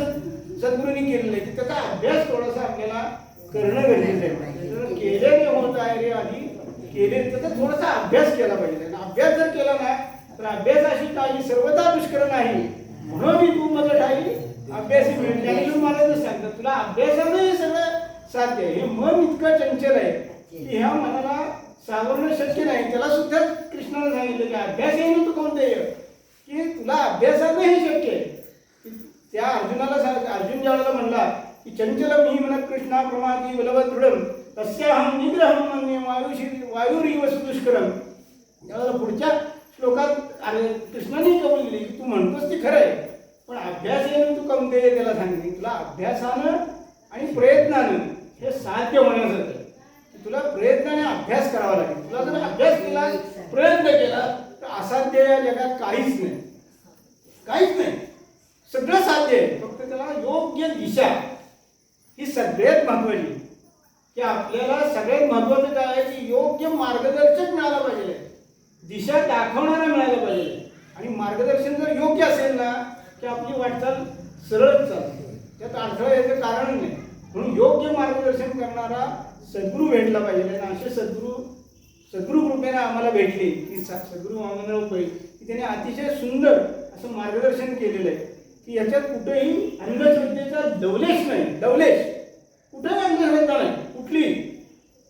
Speaker 1: सद्गुरूंनी केलेलं आहे. की त्याचा अभ्यास थोडासा आपल्याला करणं गरजेचं आहे. केल्याने होत आहे रे, आधी केले त्याचा थोडासा अभ्यास केला पाहिजे. अभ्यास जर केला ना तर अभ्यासाशी काही सर्वदा दुष्कर नाही, म्हणून तू मग ठाई अभ्यासी मिळेल. त्याने मला जर सांगतात तुला अभ्यासानं हे सगळं साध्य आहे. हे मन इतकं चंचल आहे की ह्या मनाला सावरणं शक्य नाही. त्याला सुद्धा कृष्णाने सांगितलं की अभ्यास येणं तू कोणते की तुला अभ्यासानं हे शक्य आहे. त्या अर्जुनाला अर्जुन ज्यावेळेला म्हणला की चंचल मी म्हणत कृष्णा प्रमादी बलवत दृढम तस्याहम निग्रहम मन्ये वायुरीव सुदुष्करम. त्यावेळेला पुढच्या श्लोकात कृष्णाने कबूल दिली की तू म्हणतोस ते खरं आहे, पण अभ्यास येणं तू कमते त्याला सांगितले. तुला अभ्यासानं आणि प्रयत्नानं हे साध्य होण्यासाठी तुला प्रयत्नाने अभ्यास करावा लागेल. तुला जर अभ्यास केला, प्रयत्न केला तर असाध्य या जगात काहीच नाही, काहीच नाही. सगळं साध्य आहे, फक्त त्याला योग्य दिशा ही सगळ्यात महत्वाची. की आपल्याला सगळ्यात महत्वाचं काय आहे की योग्य मार्गदर्शक मिळाला पाहिजे, दिशा दाखवणारा मिळाला पाहिजे. आणि मार्गदर्शन जर योग्य असेल ना की आपली वाटचाल सरळच चालते, त्यात अडथळा याचं कारण नाही. म्हणून योग्य मार्गदर्शन करणारा सद्गुरू भेटला पाहिजे. आणि असे सद्गुरू कृपेने आम्हाला भेटले की सद्गुरू वामनराव पै की त्याने अतिशय सुंदर असं मार्गदर्शन केलेलं आहे की याच्यात कुठेही अंधश्रद्धेचा दवलेश नाही. दवलेश कुठेही अंधश्रद्धा नाही कुठली,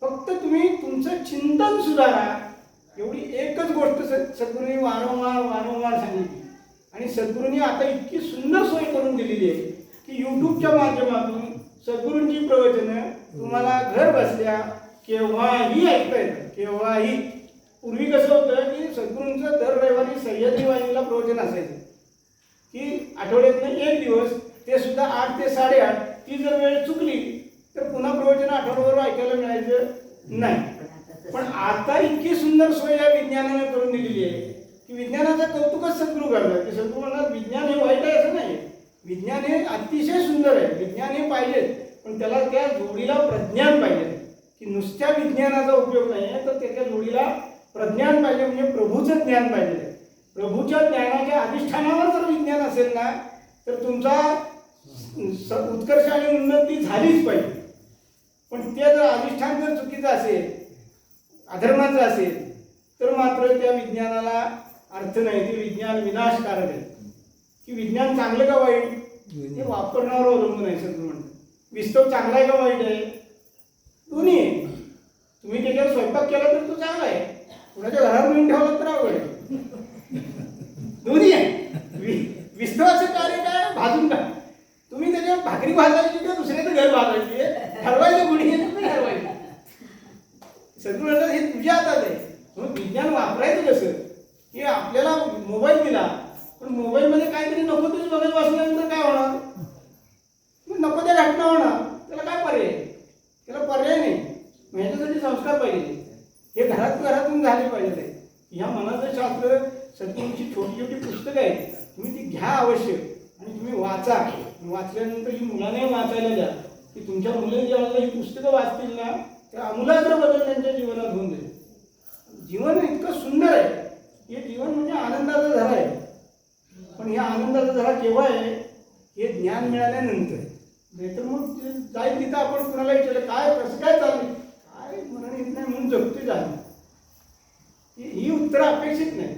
Speaker 1: फक्त तुमचं चिंतन सुधारा, एवढी एकच गोष्ट सद्गुरूंनी वारंवार सांगितली. आणि सद्गुरूंनी आता इतकी सुंदर सोय करून दिलेली आहे की यूट्यूबच्या माध्यमातून सद्गुरूंची प्रवचनं तुम्हाला घर बसल्या केव्हाही ऐकता येतं, केव्हाही. पूर्वी कसं होतं की सद्गुरूंचं दर रविवारी सह्याद्री वाहिनीला प्रवचन असायचं की आठवड्यातनं एक दिवस, ते सुद्धा 8 ते 8:30. ती जर वेळ चुकली तर पुन्हा प्रवचन आठवड्याभर ऐकायला मिळायचं नाही. पण आता इतकी सुंदर सोय या विज्ञानानं करून दिलेली आहे की विज्ञानाचं कौतुकच सद्गुरू करतात की सद्गुरू म्हणतात विज्ञान हे वाईट आहे असं नाही. विज्ञान हे अतिशय सुंदर आहे, विज्ञान हे पाहिजेच, पण त्याला त्या जोडीला प्रज्ञान पाहिजे. की नुसत्या विज्ञानाचा उपयोग नाही आहे, तर त्याच्या जोडीला प्रज्ञान पाहिजे, म्हणजे प्रभूचं ज्ञान पाहिजे. प्रभूच्या ज्ञानाच्या अधिष्ठानावर जर विज्ञान असेल ना तर तुमचा उत्कर्ष आणि उन्नती झालीच पाहिजे. पण ते जर अधिष्ठान जर चुकीचं असेल, अधर्माचं असेल, तर मात्र त्या विज्ञानाला अर्थ नाही. ते विज्ञान विनाशकारक आहे. की विज्ञान चांगलं का वाईट ते वापरण्यावर अवलंबून आहे. सगळं म्हणतात विस्तव चांगला आहे का वाईट आहे, दोन्ही आहे. तुम्ही त्याच्यावर स्वयंपाक केला तर तो चांगला आहे, कुणाच्या घरात नेऊन ठेवला तर अवघड आहे. दोन्ही आहे. विस्तवाचं कार्य काय, भाजून का तुम्ही त्याच्यावर भाकरी भाजायची किंवा दुसऱ्याचं घर भाजायची, ठरवायचं गुणी आहे तुम्ही ठरवायचं. सगळं हे तुझ्या हातात आहे. म्हणून विज्ञान वापरायचं कसं की आपल्याला मोबाईल दिला, पण मोबाईलमध्ये काहीतरी नको तेच बघत बसल्यानंतर काय होणार, नको त्या घटना होणार. त्याला काय पर्याय, त्याला पर्याय नाही. ह्याच्यासाठी संस्कार पाहिजे. हे घरातून झाले पाहिजे. ह्या मनाचं शास्त्र सद्गुरूंची छोटी छोटी पुस्तकं आहेत, तुम्ही ती घ्या अवश्य आणि तुम्ही वाचा. वाचल्यानंतर ही मुलांनाही वाचायला द्या की तुमच्या मुलं जेव्हा ही पुस्तकं वाचतील ना त्या आमूलाग्र बदल त्यांच्या जीवनात होऊन जाईल. जीवन इतकं सुंदर आहे, हे जीवन म्हणजे आनंदाचा झरा आहे. पण या आनंदाचा झरा केव्हा आहे, हे ज्ञान मिळाल्यानंतर. नाहीतर मग जाईल तिथं आपण कुणाला विचारलं काय कसं काय चाललं, काय मरण येत नाही म्हणून जगते झालं, ही उत्तरं अपेक्षित नाही.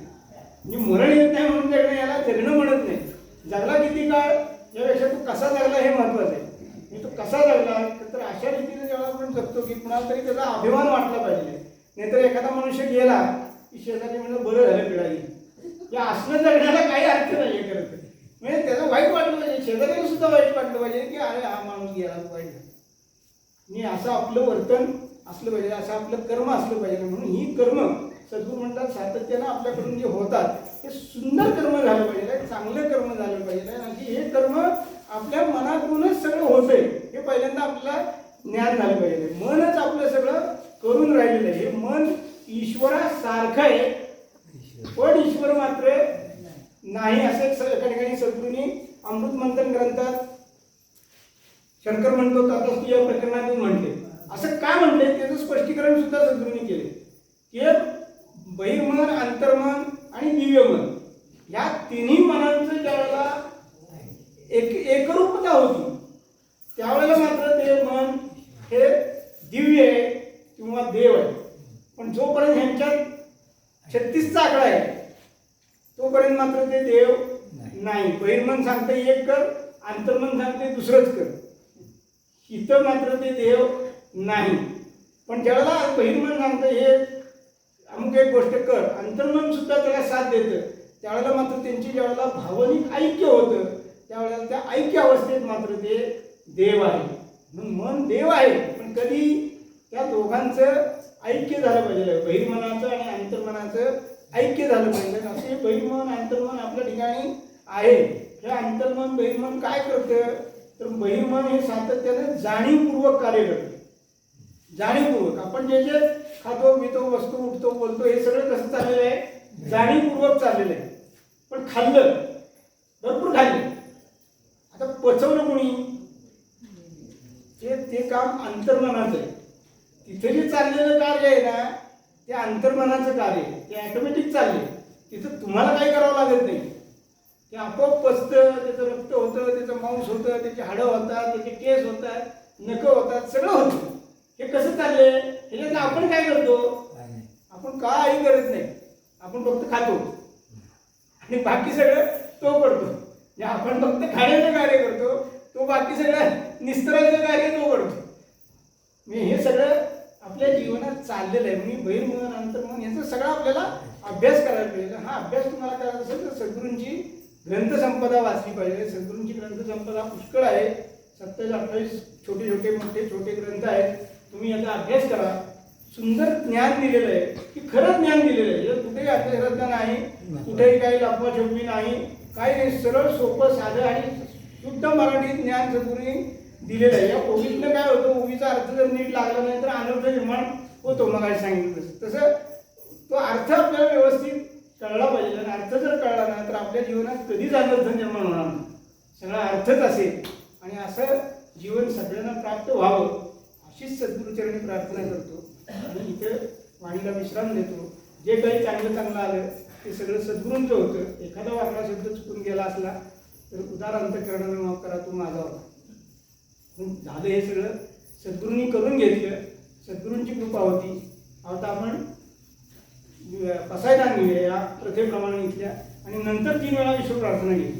Speaker 1: म्हणजे मरण येत नाही म्हणून जगणं, याला जगणं म्हणत नाही. जगला किती काळ यापेक्षा तो कसा जगला हे महत्वाचं आहे. तो कसा जगला तर अशा रीतीने जेव्हा आपण जगतो की कुणाला तरी त्याचा अभिमान वाटला पाहिजे. नाहीतर एखादा मनुष्य गेला की शेजारी म्हणलं बरं झालं पिढाई, या असलं जगण्याला काही अर्थ नाही आहे खरं तर. म्हणजे त्याचं वाईट वाटलं पाहिजे, शेजाऱ्याला सुद्धा वाईट वाटलं पाहिजे की अरे हा माणूस गेला वाईट. आणि असं आपलं वर्तन असलं पाहिजे, असं आपलं कर्म असलं पाहिजे. म्हणून ही कर्म सद्गुरू म्हणतात सातत्यानं आपल्याकडून जे होतात हे सुंदर कर्म झालं पाहिजे, चांगलं कर्म झालं पाहिजे. आणि हे कर्म आपल्या मनातूनच सगळं होतंय हे पहिल्यांदा आपल्याला ज्ञान झालं पाहिजे. मनच आपलं सगळं करून राहिलेलं आहे. हे मन ईश्वरासारखं आहे, पण ईश्वर मात्र नाही. असं एका ठिकाणी सद्गुरूंनी अमृत मंथन ग्रंथात शंकर म्हणतो तथास्तु या प्रकरणातून म्हटले. असं का म्हणले त्याचं स्पष्टीकरण सुद्धा सद्गुरूंनी केले की बहिर्मन, अंतर्मन आणि दिव्यमन या तिन्ही मनांचं ज्यावेळेला एकरूपता होती त्यावेळेला मात्र ते मन हे दिव्य आहे किंवा देव आहे. पण जोपर्यंत ह्यांच्यात 36चा आकडा आहे तोपर्यंत मात्र ते देव नाही. बहिर्मन सांगते एक कर, अंतर्मन सांगते दुसरंच कर, इथं मात्र ते देव नाही. पण ज्यावेळेला बहिर्मन सांगतं हे अमुक एक गोष्ट कर, अंतर्मन सुद्धा त्याला साथ देतं, त्यावेळेला मात्र त्यांची ज्यावेळेला भावनिक ऐक्य होतं त्यावेळेला त्या ऐक्य अवस्थेत मात्र ते देव आहे. म्हणून मन देव आहे, पण कधी त्या दोघांचं ऐक्य झालं पाहिजे, बहिर्मनाचं आणि अंतर्मनाचं ऐक्य झालं पाहिजे. असे बहिर्मन अंतर्मन आपल्या ठिकाणी आहे. हे अंतर्मन बहिर्मन काय करतं तर बहिर्मन हे सातत्याने जाणीवपूर्वक कार्य करतं. जाणीवपूर्वक आपण जे जे खातो पितो वस्तू उठतो बोलतो हे सगळं कसं चाललेलं आहे, जाणीवपूर्वक चाललेलं आहे. पण खाल्लं, भरपूर खाल्लं, आता पचवलं कोणी, ते काम अंतर्मनाचं आहे. तिथे जे चाललेलं कार्य आहे ना ते अंतर्मनाचं कार्य आहे, ते ऑटोमॅटिक चालले. तिथं तुम्हाला काही करावं लागत नाही, ते आपोआप पचतं, त्याचं रक्त होतं, त्याचं मांस होतं, त्याची हाडं होतात, त्याचे केस होतात, नखं होतात, सगळं होतं. हे कसं चाललंय ह्याच्यात आपण काय करतो, आपण काही करत नाही, आपण फक्त खातो आणि बाकी सगळं तो करतो. आपण फक्त खाण्याचं कार्य करतो, तो बाकी सगळं निस्त्राचं कार्य तो करतो. हे सगळं आपल्या जीवनात चाललेलं आहे. मी बहिर्मन अंतर्मन याचा सगळा आपल्याला अभ्यास करायला पाहिजे. हा अभ्यास तुम्हाला करायचा असेल तर सद्गुरूंची ग्रंथसंपदा वाचली पाहिजे. सद्गुरूंची ग्रंथसंपदा पुष्कळ आहे. 27-28 छोटे छोटे ग्रंथ आहेत. तुम्ही याचा अभ्यास करा. सुंदर ज्ञान दिलेलं आहे की खरं ज्ञान दिलेलं आहे. हे कुठेही अर्थश्रद्धा नाही, कुठेही काही लपवाछपवी नाही, काही नाही. सरळ सोपं साधं आणि शुद्ध मराठी ज्ञान सद्गुरूंनी दिलेलं आहे. या ओवीतनं काय होतं, ओवीचा अर्थ जर नीट लागला नाही तर अनर्थ निर्माण होतो. मग काय सांगितलं तसं तो अर्थ आपल्याला व्यवस्थित कळला पाहिजे. आणि अर्थ जर कळला ना तर आपल्या जीवनात कधीच अनर्थ निर्माण होणार नाही. सगळा अर्थच असेल आणि असं जीवन सगळ्यांना प्राप्त व्हावं अशीच सद्गुरूचरणी प्रार्थना करतो. आणि इथे वाणीला विश्राम देतो. जे काही चांगलं आलं ते सगळं सद्गुरूंचं होतं. एखादा वाकडा शब्द चुकून गेला असला तर उदार अंतःकरणाने माफ करा, तो माझा होता. झालं हे सगळं सद्गुरूंनी करून घेतलं. सद्गुरूंची कृपा होती. आता आपण पसायदान घेऊया या प्रथेप्रमाणे इथल्या आणि नंतर 3 वेळा विश्व प्रार्थना घेऊ.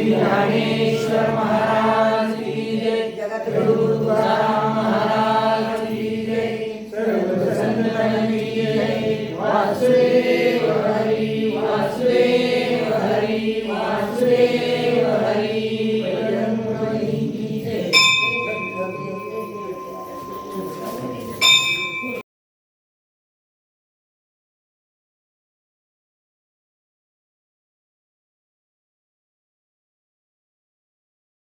Speaker 2: ज्ञानेश्वर महाराज की जय. जगद्गुरु